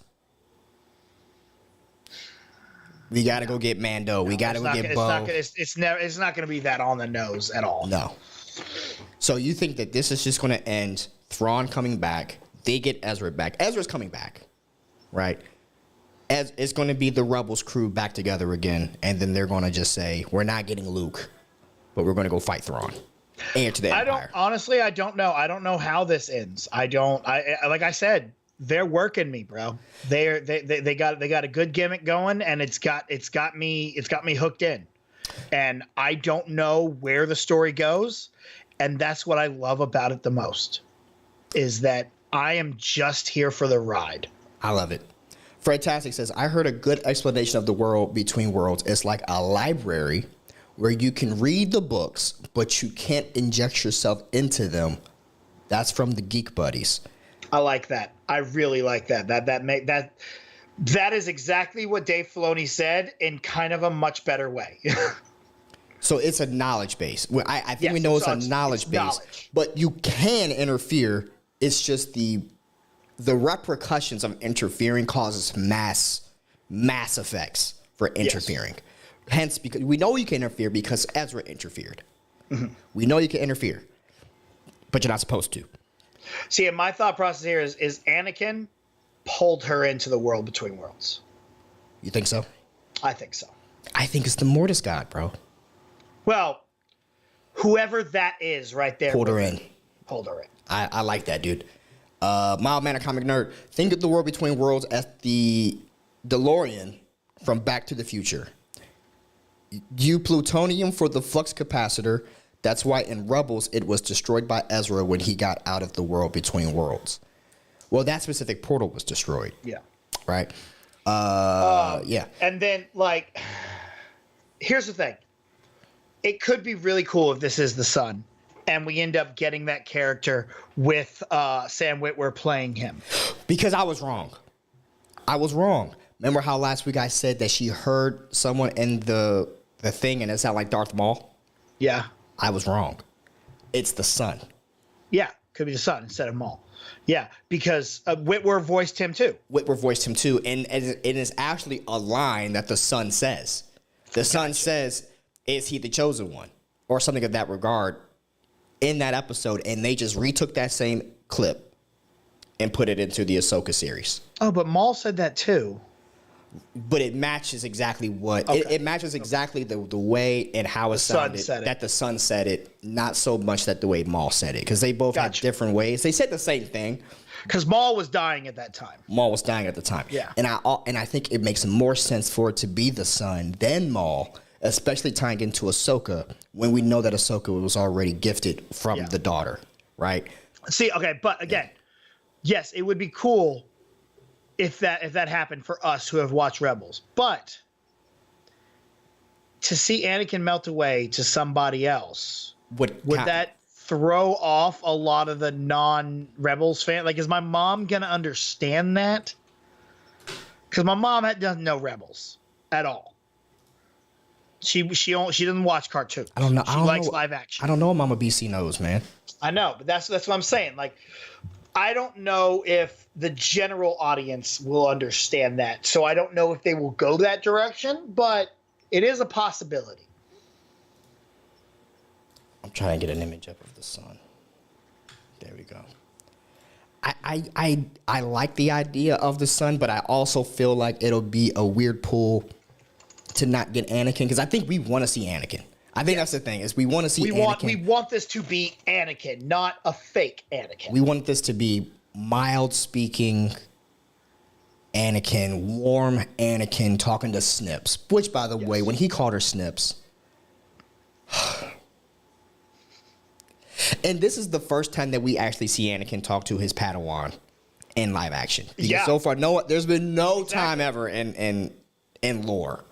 We got to go get Mando. We got to go get Bo. It's not going to be that on the nose at all. No. So you think that this is just going to end Thrawn coming back? They get Ezra back. Ezra's coming back, right? It's going to be the Rebels crew back together again, and then they're going to just say, "We're not getting Luke, but we're going to go fight Thrawn." And to the Empire. I don't know. I don't know how this ends. I like I said, they're working me, bro. They got a good gimmick going, and it's got me hooked in. And I don't know where the story goes, and that's what I love about it the most, is that I am just here for the ride. I love it. Fredtastic says, I heard a good explanation of the world between worlds. It's like a library where you can read the books, but you can't inject yourself into them. That's from the Geek Buddies. I like that. I really like that. That is exactly what Dave Filoni said in kind of a much better way. So it's a knowledge base. I think we know it's a knowledge base, but you can interfere. It's just the repercussions of interfering causes mass effects for interfering. Yes. Hence, because we know you can interfere because Ezra interfered. Mm-hmm. We know you can interfere, but you're not supposed to. See, and my thought process here is Anakin pulled her into the world between worlds. You think so? I think so. I think it's the Mortis God, bro. Well, whoever that is right there. Pulled her in. Pulled her in. I like that, dude. Mild Manner Comic Nerd. Think of the world between worlds as the DeLorean from Back to the Future. You plutonium for the flux capacitor. That's why in Rebels it was destroyed by Ezra when he got out of the world between worlds. Well, that specific portal was destroyed. Yeah. Right? Yeah. And then, like, here's the thing. It could be really cool if this is the son, and we end up getting that character with Sam Witwer playing him. Because I was wrong. Remember how last week I said that she heard someone in the thing and it sounded like Darth Maul? Yeah. I was wrong. It's the son. Yeah, could be the son instead of Maul. Yeah, because Witwer voiced him too. And it is actually a line that the son says. The son says, "Is he the chosen one?" or something of that regard in that episode, and they just retook that same clip and put it into the Ahsoka series. Oh, but Maul said that too. but it matches exactly what Okay. it matches exactly the way and how it sounded said it. that the son said it, not so much that the way Maul said it, because they both had Gotcha. different ways. They said the same thing. Because Maul was dying at that time. Maul was dying at the time. Yeah. And I think it makes more sense for it to be the son than Maul, especially tying into Ahsoka when we know that Ahsoka was already gifted from the daughter, right? See, okay, but again, yes, it would be cool if that happened for us who have watched Rebels. But to see Anakin melt away to somebody else, would that throw off a lot of the non-Rebels fan? Like, is my mom gonna understand that? Because my mom doesn't know Rebels at all. She doesn't watch cartoons. I don't know. She likes live action. I don't know what Mama BC knows, man. I know, but that's what I'm saying. Like, I don't know if the general audience will understand that. So I don't know if they will go that direction, but it is a possibility. I'm trying to get an image up of the sun. There we go. I like the idea of the sun, but I also feel like it'll be a weird pull to not get Anakin, because I think we want to see Anakin. I think that's the thing, is we want to see Anakin. We want this to be Anakin, not a fake Anakin. We want this to be mild-speaking Anakin, warm Anakin talking to Snips. Which, by the way, when he called her Snips... And this is the first time that we actually see Anakin talk to his Padawan in live action. Because so far, there's been no time ever in lore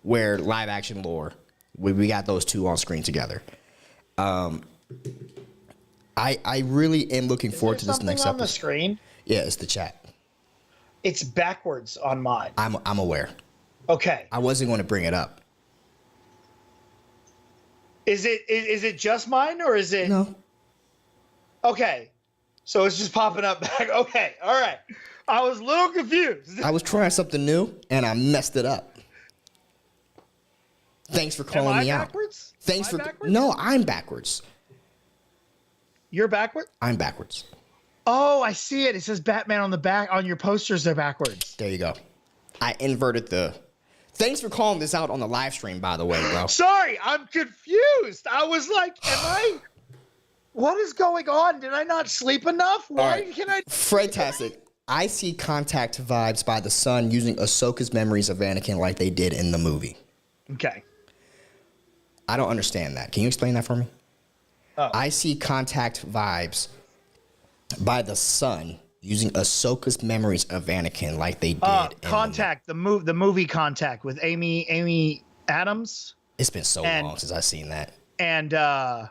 where live action lore we got those two on screen together. I really am looking forward to this next episode. On the screen? Yeah, it's the chat. It's backwards on mine. I'm aware. Okay. I wasn't going to bring it up. Is it just mine, or is it? No. Okay. So it's just popping up back. Okay. All right. I was a little confused. I was trying something new and I messed it up. Thanks for calling me backwards? out. Thanks Am for I backwards? No, I'm backwards. You're backward? I'm backwards. Oh, I see it. It says Batman on the back on your posters. They're backwards. There you go. I inverted the. Thanks for calling this out on the live stream, by the way, bro. Sorry, I'm confused. I was like, what is going on? Did I not sleep enough? Why can I? Fredtastic. I see contact vibes by the son using Ahsoka's memories of Anakin like they did in the movie. Okay. I don't understand that. Can you explain that for me? Oh. I see contact vibes by the son using Ahsoka's memories of Anakin like they did. Contact, the movie Contact with Amy Adams. It's been so long since I've seen that. And Jeremy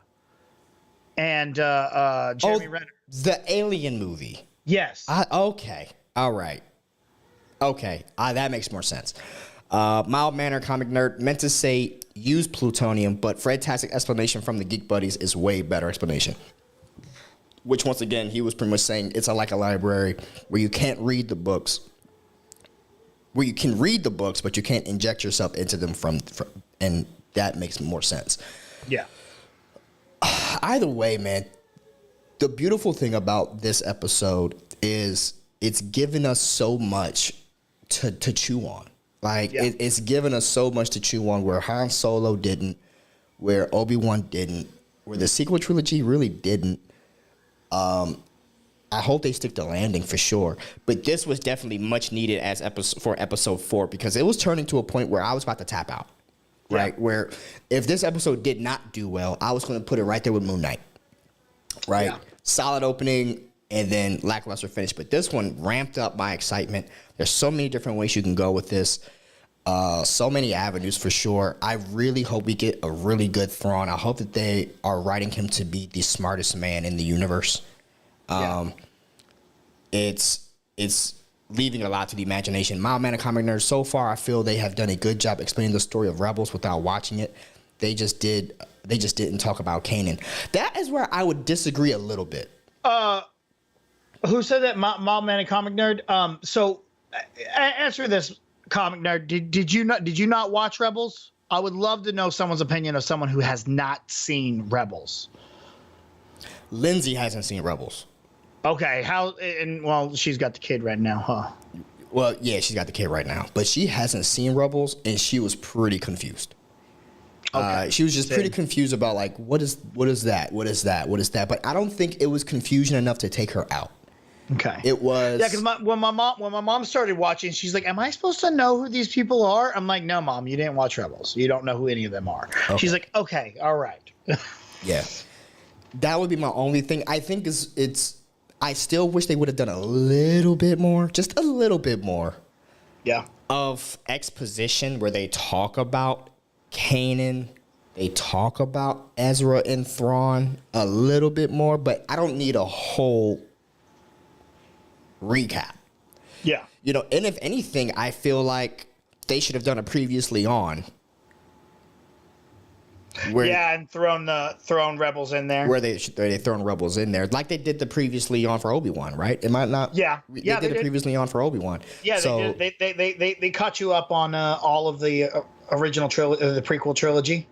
Renner. The Alien movie. Yes. Okay. All right. Okay. That makes more sense. Mild manner comic nerd meant to say use plutonium, but Fredtastic explanation from the Geek Buddies is way better explanation. Which, once again, he was pretty much saying it's like a library where you can't read the books. Where you can read the books, but you can't inject yourself into them from and that makes more sense. Yeah. Either way, man, the beautiful thing about this episode is it's given us so much to chew on. Like, it's given us so much to chew on where Han Solo didn't, where Obi-Wan didn't, where the sequel trilogy really didn't. I hope they stick to landing for sure. But this was definitely much needed for episode 4 because it was turning to a point where I was about to tap out. Right? Where if this episode did not do well, I was going to put it right there with Moon Knight. Right? Yeah. Solid opening and then lackluster finish. But this one ramped up my excitement. There's so many different ways you can go with this. So many avenues for sure. I really hope we get a really good Thrawn. I hope that they are writing him to be the smartest man in the universe. It's leaving a lot to the imagination. Mild Manner Comic Nerds, so far I feel they have done a good job explaining the story of Rebels without watching it. They just didn't talk about Kanan. That is where I would disagree a little bit. Who said that? Mild Manner Comic Nerd. So answer this, Comic Nerd. Did you not watch Rebels? I would love to know someone's opinion of someone who has not seen Rebels. Lindsay hasn't seen Rebels. Okay, well, she's got the kid right now, huh? Well, yeah, she's got the kid right now, but she hasn't seen Rebels, and she was pretty confused. Okay. She was just pretty confused about like what is that? What is that? What is that? But I don't think it was confusion enough to take her out. Okay. It was. Yeah, because when my mom started watching, she's like, "Am I supposed to know who these people are?" I'm like, "No, Mom, you didn't watch Rebels. You don't know who any of them are." Okay. She's like, "Okay, all right." Yeah, that would be my only thing. I think it's. I still wish they would have done a little bit more, just a little bit more. Yeah. Of exposition where they talk about Kanan, they talk about Ezra and Thrawn a little bit more, but I don't need a whole recap. Yeah. You know, and if anything, I feel like they should have done a previously on. And thrown Rebels in there. Where they thrown Rebels in there, like they did the previously on for Obi-Wan, right? It might not. Yeah. They did it previously on for Obi-Wan. Yeah, so, they caught you up on all of the original trilogy, the prequel trilogy.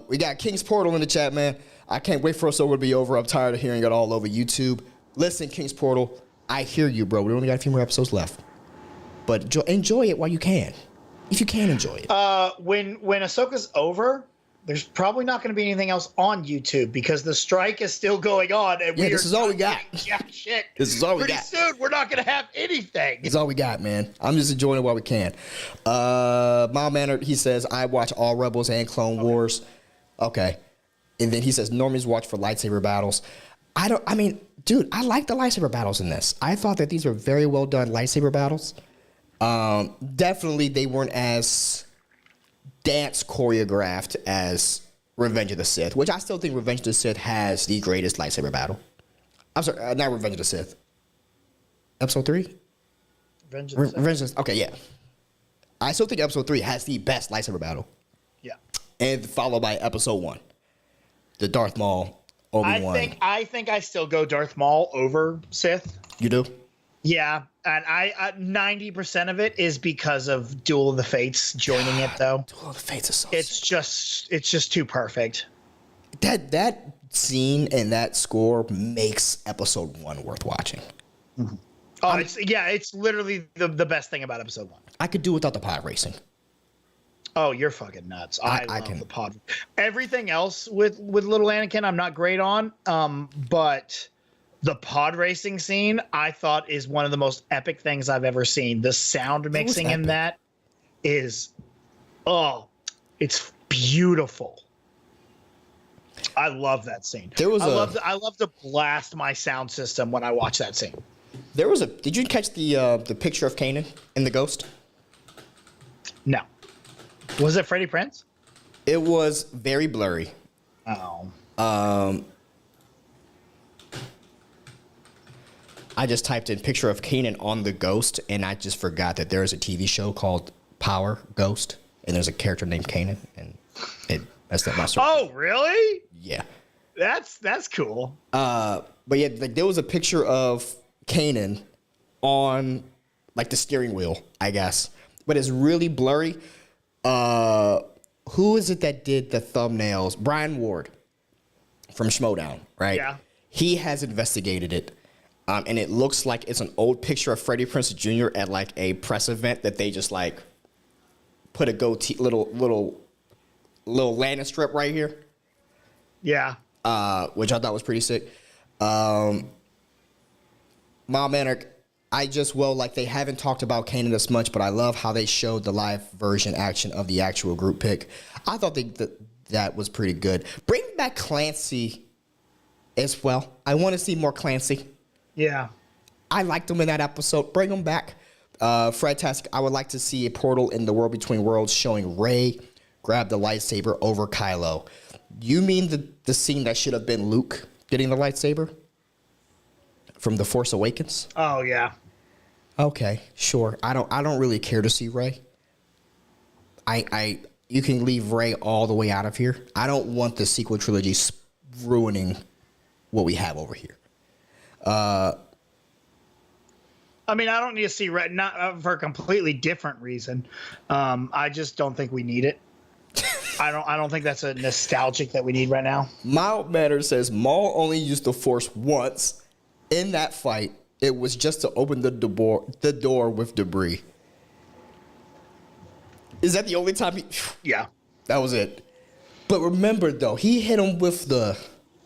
We got King's Portal in the chat, man. I can't wait for Ahsoka to be over. I'm tired of hearing it all over YouTube. Listen, King's Portal, I hear you, bro. We only got a few more episodes left, but enjoy it while you can. If you can enjoy it. When Ahsoka's over, there's probably not going to be anything else on YouTube because the strike is still going on. And this is all we got. Jack shit. This is all we got. Pretty soon, we're not going to have anything. This is all we got, man. I'm just enjoying it while we can. Mild Mannered, he says, I watch all Rebels and Clone Wars. Okay. And then he says, normies watch for lightsaber battles. I like the lightsaber battles in this. I thought that these were very well done lightsaber battles. Definitely they weren't as dance choreographed as Revenge of the Sith, which I still think Revenge of the Sith has the greatest lightsaber battle. I'm sorry, not Revenge of the Sith. Episode 3? Revenge of the Sith. Okay, yeah. I still think Episode 3 has the best lightsaber battle. Yeah. And followed by Episode 1. The Darth Maul, Obi-Wan. I think I still go Darth Maul over Sith. You do? Yeah, and I 90% of it is because of Duel of the Fates joining it, though. Duel of the Fates is so it's just too perfect. That scene and that score makes Episode 1 worth watching. Mm-hmm. Oh, it's literally the best thing about Episode 1. I could do without the pod racing. Oh, you're fucking nuts. I love the pod. Everything else with little Anakin, I'm not great on, but the pod racing scene, I thought, is one of the most epic things I've ever seen. The sound mixing in that is, it's beautiful. I love that scene. I love to blast my sound system when I watch that scene. Did you catch the picture of Kanan in the Ghost? No. Was it Freddie Prinze? It was very blurry. Oh. I just typed in picture of Kanan on the Ghost, and I just forgot that there is a TV show called Power Ghost, and there's a character named Kanan, and it messed up my search. Oh, really? Yeah. That's cool. But yeah, like there was a picture of Kanan on like the steering wheel, I guess, but it's really blurry. Who is it that did the thumbnails? Brian Ward from Schmodown, right? Yeah. He has investigated it. And it looks like it's an old picture of Freddie Prinze Jr. at like a press event that they just like put a goatee, little landing strip right here. Yeah. Which I thought was pretty sick. Mom Anarch, they haven't talked about Kanan as much, but I love how they showed the live version action of the actual group pick. I thought that was pretty good. Bring back Clancy as well. I want to see more Clancy. Yeah. I liked him in that episode. Bring him back. Fred Task, I would like to see a portal in the World Between Worlds showing Rey grab the lightsaber over Kylo. You mean the scene that should have been Luke getting the lightsaber from The Force Awakens? Oh, yeah. Okay, sure. I don't really care to see Rey. You can leave Rey all the way out of here. I don't want the sequel trilogy ruining what we have over here. I don't need to see Rey, not for a completely different reason. I just don't think we need it. I don't think that's a nostalgic that we need right now. Mild Matter says Maul only used the Force once in that fight it was just to open the door with debris. Is that the only time he... Yeah. That was it. But remember, though, he hit him with the...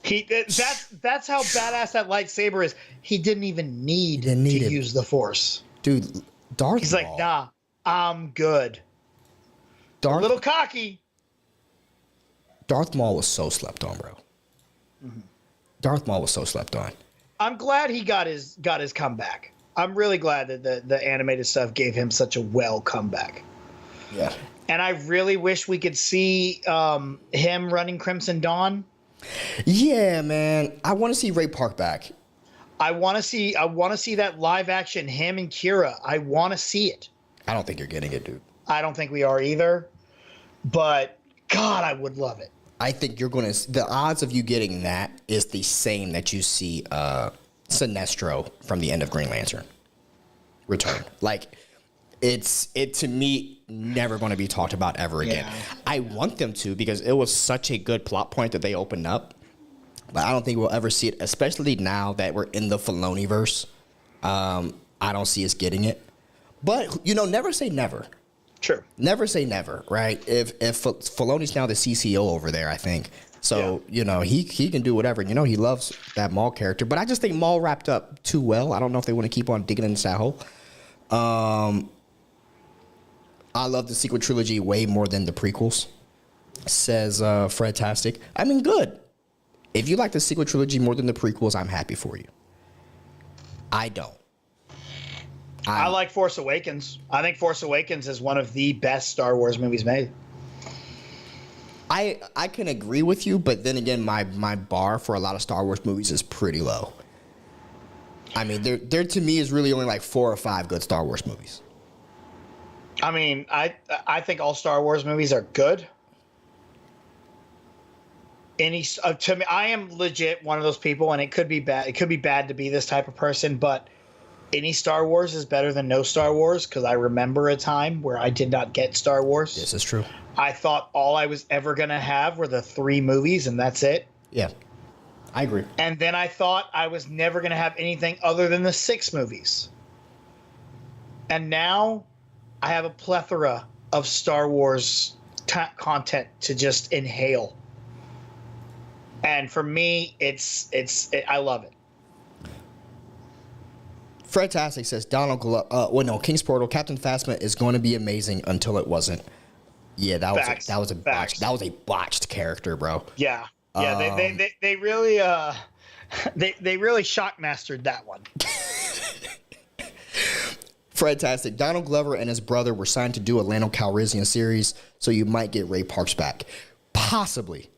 That's how badass that lightsaber is. He didn't even need to use the Force. Dude, Darth He's Maul. like, nah, I'm good. A little cocky. Darth Maul was so slept on, bro. Mm-hmm. Darth Maul was so slept on. I'm glad he got his comeback. I'm really glad that the animated stuff gave him such a well comeback. Yeah. And I really wish we could see him running Crimson Dawn. Yeah, man. I want to see Ray Park back. I want to see that live action him and Kira. I want to see it. I don't think you're getting it, dude. I don't think we are either. But God, I would love it. I think you're going to... The odds of you getting that is the same that you see Sinestro from the end of Green Lantern return. Like, it to me, never going to be talked about ever again. Yeah. I want them to because it was such a good plot point that they opened up. But I don't think we'll ever see it, especially now that we're in the Filoni-verse. I don't see us getting it. But, never say never. True. Never say never, right? If Filoni's now the CCO over there, I think. So, he can do whatever. He loves that Maul character. But I just think Maul wrapped up too well. I don't know if they want to keep on digging into that hole. I love the sequel trilogy way more than the prequels, says Fredtastic. I mean, good. If you like the sequel trilogy more than the prequels, I'm happy for you. I don't. I like Force Awakens. I think Force Awakens is one of the best Star Wars movies made. I can agree with you, but then again, my bar for a lot of Star Wars movies is pretty low. I mean, there to me is really only like 4 or 5 good Star Wars movies. I mean, I think all Star Wars movies are good. To me, I am legit one of those people, and it could be bad. It could be bad to be this type of person, but any Star Wars is better than no Star Wars because I remember a time where I did not get Star Wars. This is true. I thought all I was ever going to have were the 3 movies, and that's it. Yeah, I agree. And then I thought I was never going to have anything other than the 6 movies. And now I have a plethora of Star Wars content to just inhale. And for me, I love it. Fredtastic says King's Portal. Captain Phasma is going to be amazing until it wasn't. Yeah, that was a botched character, bro. Yeah, they really they really shockmastered that one. Fredtastic. Donald Glover and his brother were signed to do a Lando Calrissian series, so you might get Ray Parks back, possibly.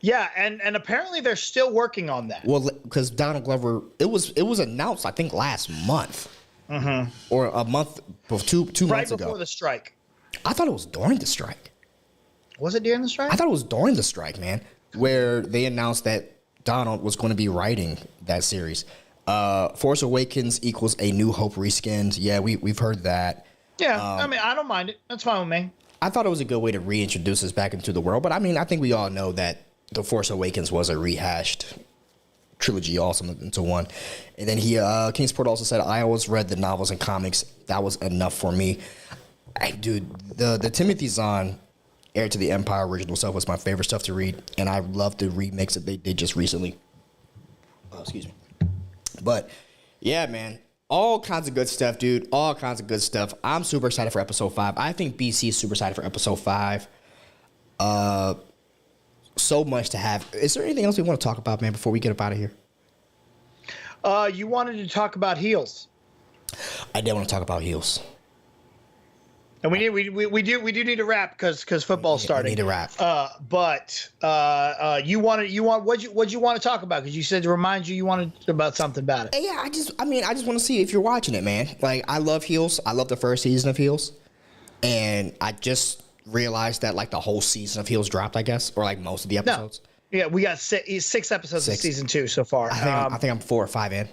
Yeah, and apparently they're still working on that. Well, because Donald Glover, it was announced, I think, last month, or a month, two months ago. Right before the strike. I thought it was during the strike. Was it during the strike? I thought it was during the strike, man, where they announced that Donald was going to be writing that series. Force Awakens equals A New Hope reskinned. Yeah, we've heard that. Yeah, I mean, I don't mind it. That's fine with me. I thought it was a good way to reintroduce us back into the world, but I mean, I think we all know that The Force Awakens was a rehashed trilogy also into one. And then King's Portal also said, I always read the novels and comics. That was enough for me. Dude, the Timothy Zahn Heir to the Empire original stuff was my favorite stuff to read, and I love the remix that they did just recently. Excuse me. But, yeah, man. All kinds of good stuff, dude. All kinds of good stuff. I'm super excited for episode 5. I think BC is super excited for episode 5. So much to have. Is there anything else we want to talk about, man, before we get up out of here? You wanted to talk about heels. I did want to talk about heels. And we do need to wrap because football's starting. We need to wrap. But what'd you want to talk about? Because you said to remind you wanted about something about it. Yeah, I just want to see if you're watching it, man. Like, I love Heels. I love the first season of Heels, and I just realized that like the whole season of Heels dropped, I guess, or like most of the episodes. No. Yeah, we got 6 episodes of season 2 so far. I think I'm 4 or 5 in.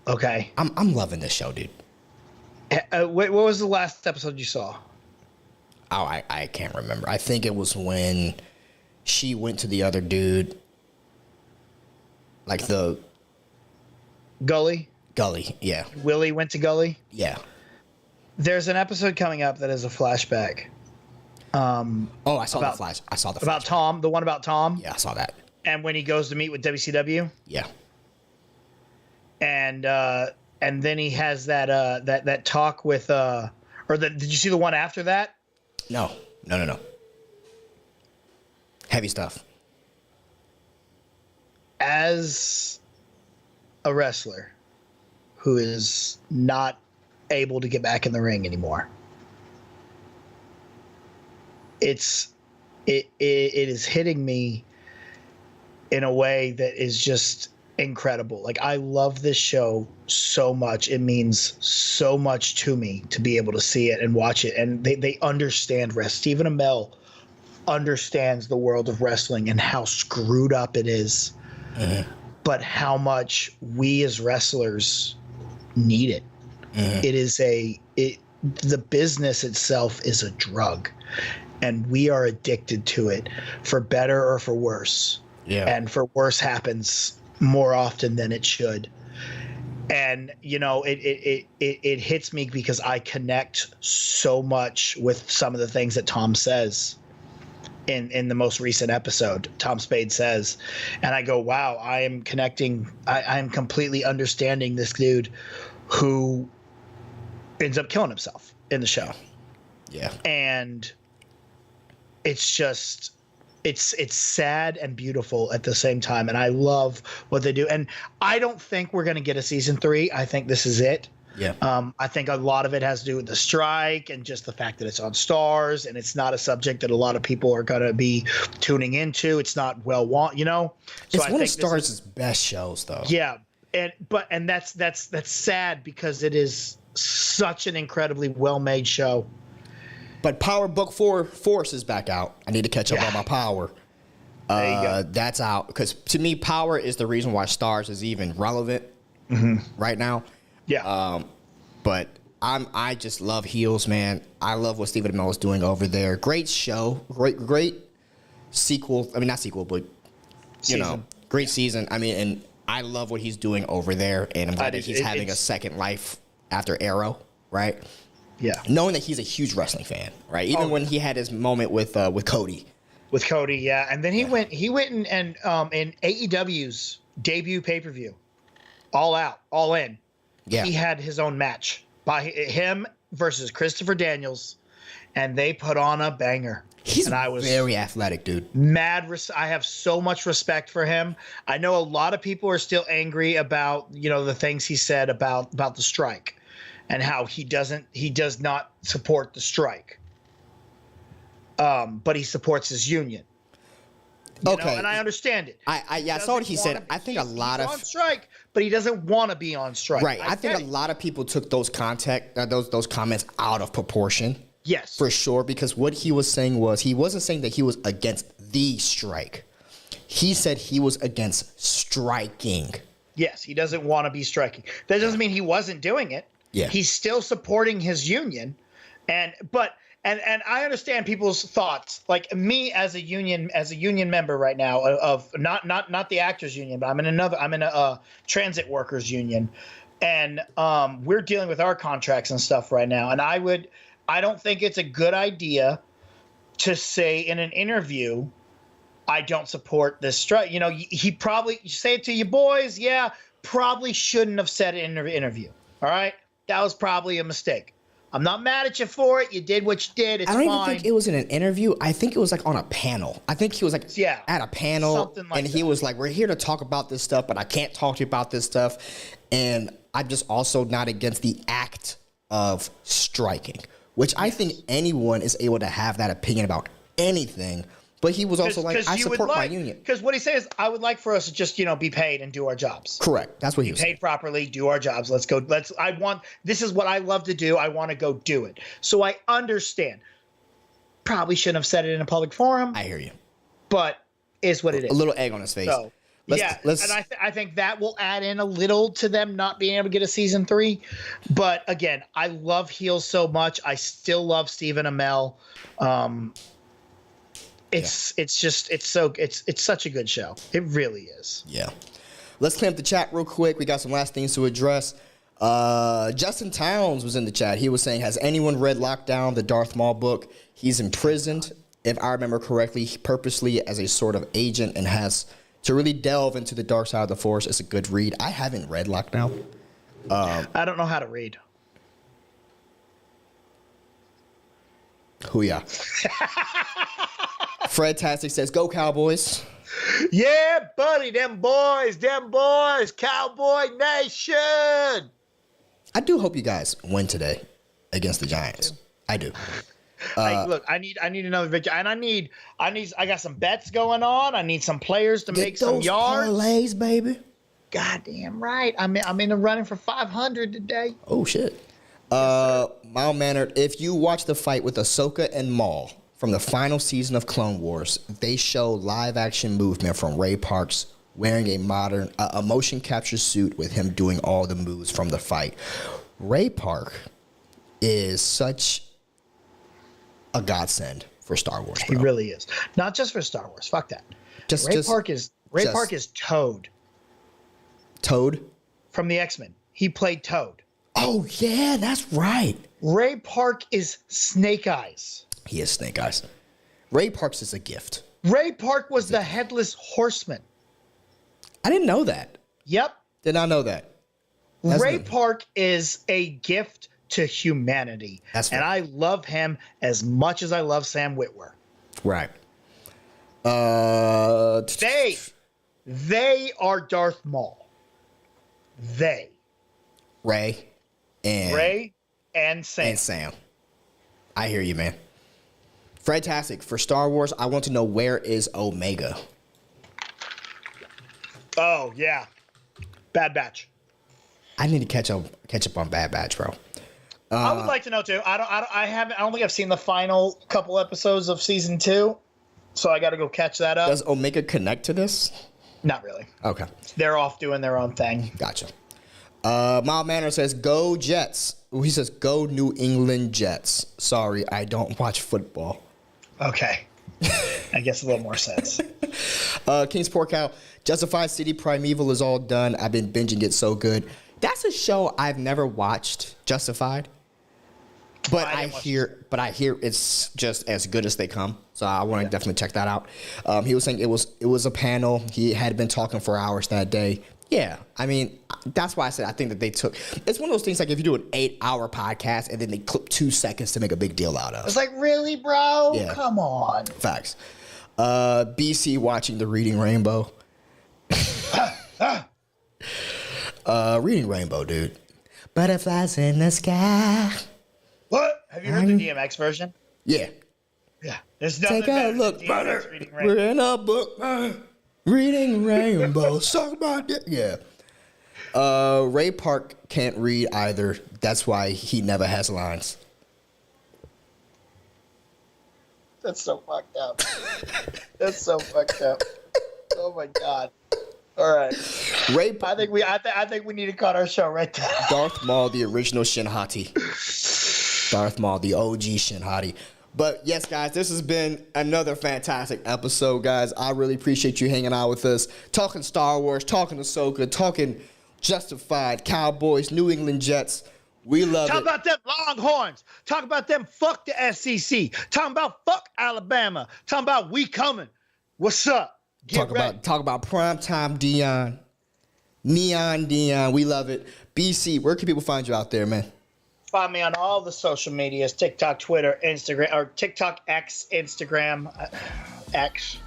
Okay. I'm loving this show, dude. What was the last episode you saw? Oh, I can't remember. I think it was when she went to the other dude, like the Gully. Gully, yeah. Willie went to Gully. Yeah. There's an episode coming up that is a flashback. I saw the flash. About Tom, the one about Tom. Yeah, I saw that. And when he goes to meet with WCW. Yeah. And then he has that talk with did you see the one after that? No. Heavy stuff. As a wrestler who is not able to get back in the ring anymore, it is hitting me in a way that is just incredible. Like, I love this show so much. It means so much to me to be able to see it and watch it. And they understand Stephen Amell understands the world of wrestling and how screwed up it is, but how much we as wrestlers need it. It is the business itself is a drug, and we are addicted to it, for better or for worse. Yeah. And for worse happens more often than it should. And, it hits me because I connect so much with some of the things that Tom says in the most recent episode. Tom Spade says, and I go, wow, I am connecting. I am completely understanding this dude who ends up killing himself in the show. Yeah. And it's just, it's sad and beautiful at the same time. And I love what they do. And I don't think we're going to get a season 3. I think this is it. Yeah. I think a lot of it has to do with the strike and just the fact that it's on Stars, and it's not a subject that a lot of people are going to be tuning into. It's not So it's one of Stars' best shows, though. Yeah. And that's sad because it is such an incredibly well-made show. But Power Book 4 Force is back out. I need to catch up on my Power. There you go. That's out. Because to me, Power is the reason why Stars is even relevant right now. Yeah. But I just love Heels, man. I love what Stephen Amell is doing over there. Great show. Great sequel. I mean, not sequel, but, great season. I mean, and I love what he's doing over there. And I'm glad that he's having a second life after Arrow, right? Yeah. Knowing that he's a huge wrestling fan, right? Even when he had his moment with Cody. With Cody, yeah. And then he went in AEW's debut pay-per-view. All Out, All In. Yeah. He had his own match by him versus Christopher Daniels, and they put on a banger. He's very athletic, dude. I have so much respect for him. I know a lot of people are still angry about, the things he said about the strike and how he does not support the strike. But he supports his union. Okay. And I understand it. I saw what he said. I think he's on strike, but he doesn't want to be on strike. Right. I think a lot of people took those those comments out of proportion. Yes. For sure, because what he was saying was he wasn't saying that he was against the strike. He said he was against striking. Yes, he doesn't want to be striking. That doesn't mean he wasn't doing it. Yeah. He's still supporting his union. And I understand people's thoughts. Like me as a union member right now of not the actors union, but I'm in a transit workers union, and we're dealing with our contracts and stuff right now. And I don't think it's a good idea to say in an interview, I don't support this strike. He probably say it to you boys. Yeah, probably shouldn't have said it in an interview. All right, that was probably a mistake. I'm not mad at you for it. You did what you did. It's fine. I don't even think it was in an interview. I think it was like on a panel. I think he was like at a panel. Something like that. He was like, we're here to talk about this stuff, but I can't talk to you about this stuff. And I'm just also not against the act of striking, which I think anyone is able to have that opinion about anything. But he was also like, I support my union. Because what he says, I would like for us to just, be paid and do our jobs. Correct. That's what he was saying. Paid properly, do our jobs. Let's go. This is what I love to do. I want to go do it. So I understand. Probably shouldn't have said it in a public forum. I hear you. But is what it is. A little egg on his face. So, and I think that will add in a little to them not being able to get a season 3. But again, I love Heels so much. I still love Stephen Amell. It's such a good show. It really is. Yeah. Let's clean up the chat real quick. We got some last things to address. Justin Towns was in the chat. He was saying, has anyone read Lockdown, the Darth Maul book? He's imprisoned, if I remember correctly, purposely as a sort of agent and has to really delve into the dark side of the Force. It's a good read. I haven't read Lockdown. I don't know how to read. Hoo-yah. Fred Tastic says, go Cowboys. Yeah, buddy, them boys, Cowboy Nation. I do hope you guys win today against the Giants. I do. Look, I need another victory, and I got some bets going on. I need some players to make some yards. Parlays, baby. Goddamn right. I'm in the running for 500 today. Oh shit. Mild mannered. If you watch the fight with Ahsoka and Maul from the final season of Clone Wars, they show live action movement from Ray Parks wearing a motion capture suit with him doing all the moves from the fight. Ray Park is such a godsend for Star Wars, bro. He really is. Not just for Star Wars. Fuck that. Ray Park is Toad. Toad? From the X-Men. He played Toad. Oh, yeah, that's right. Ray Park is Snake Eyes. He is Snake Eyes. Ray Parks is a gift. Ray Park was the Headless Horseman. I didn't know that. Yep. Did not know that. Ray Park is a gift to humanity. That's and I love him as much as I love Sam Witwer. Right. They are Darth Maul. They. Ray and Sam. I hear you, man. Fredtastic, for Star Wars, I want to know, where is Omega? Oh, yeah. Bad Batch. I need to catch up on Bad Batch, bro. I would like to know too. I don't think I've seen the final couple episodes of season 2, so I got to go catch that up. Does Omega connect to this? Not really. Okay. They're off doing their own thing. Gotcha. Mild Manner says, go Jets. He says, go New England Jets. Sorry, I don't watch football. Okay. I guess a little more sense. King's Pork Cow, Justified City Primeval is all done. I've been binging it so good. That's a show I've never watched, Justified. But I hear it's just as good as they come. So I want to definitely check that out. He was saying it was a panel. He had been talking for hours that day. Yeah, I mean, that's why I said I think that they took. It's one of those things like if you do an 8-hour podcast and then they clip 2 seconds to make a big deal out of. It's like, really, bro? Yeah. Come on. Facts. BC watching the Reading Rainbow. Reading Rainbow, dude. Butterflies in the sky. What? Have you heard the DMX version? Yeah. Yeah. There's nothing Take a look, brother. We're in a book. Reading Rainbow. Talk about it. Yeah. Ray Park can't read either. That's why he never has lines. That's so fucked up. That's so fucked up. Oh my god. All right. I think we need to cut our show right there. Darth Maul, the original Shin Hati. Darth Maul, the OG Shin Hati. But yes, guys, this has been another fantastic episode, guys. I really appreciate you hanging out with us, talking Star Wars, talking Ahsoka, talking Justified, Cowboys, New England Jets. We love it. Talk about them Longhorns. Talk about them fuck the SEC. Talking about fuck Alabama. Talking about we coming. What's up? Talk about primetime Dion. Neon Dion. We love it. BC, where can people find you out there, man? Find me on all the social medias, TikTok, Twitter, Instagram, or TikTok, X, Instagram, X,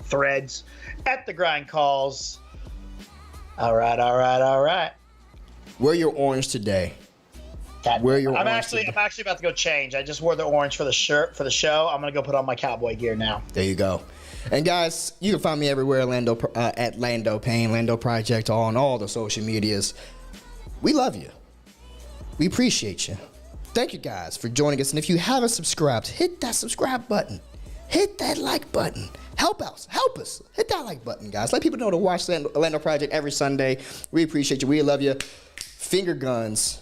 Threads, at the Grind Calls. All right. Wear your orange today. I'm actually about to go change. I just wore the orange for the shirt for the show. I'm gonna go put on my cowboy gear now. There you go. And guys, you can find me everywhere, at Lando Payne, Lando Project, on all the social medias. We love you. We appreciate you. Thank you guys for joining us. And if you haven't subscribed, hit that subscribe button. Hit that like button. Help us. Hit that like button, guys. Let people know to watch Lando Project every Sunday. We appreciate you. We love you. Finger guns.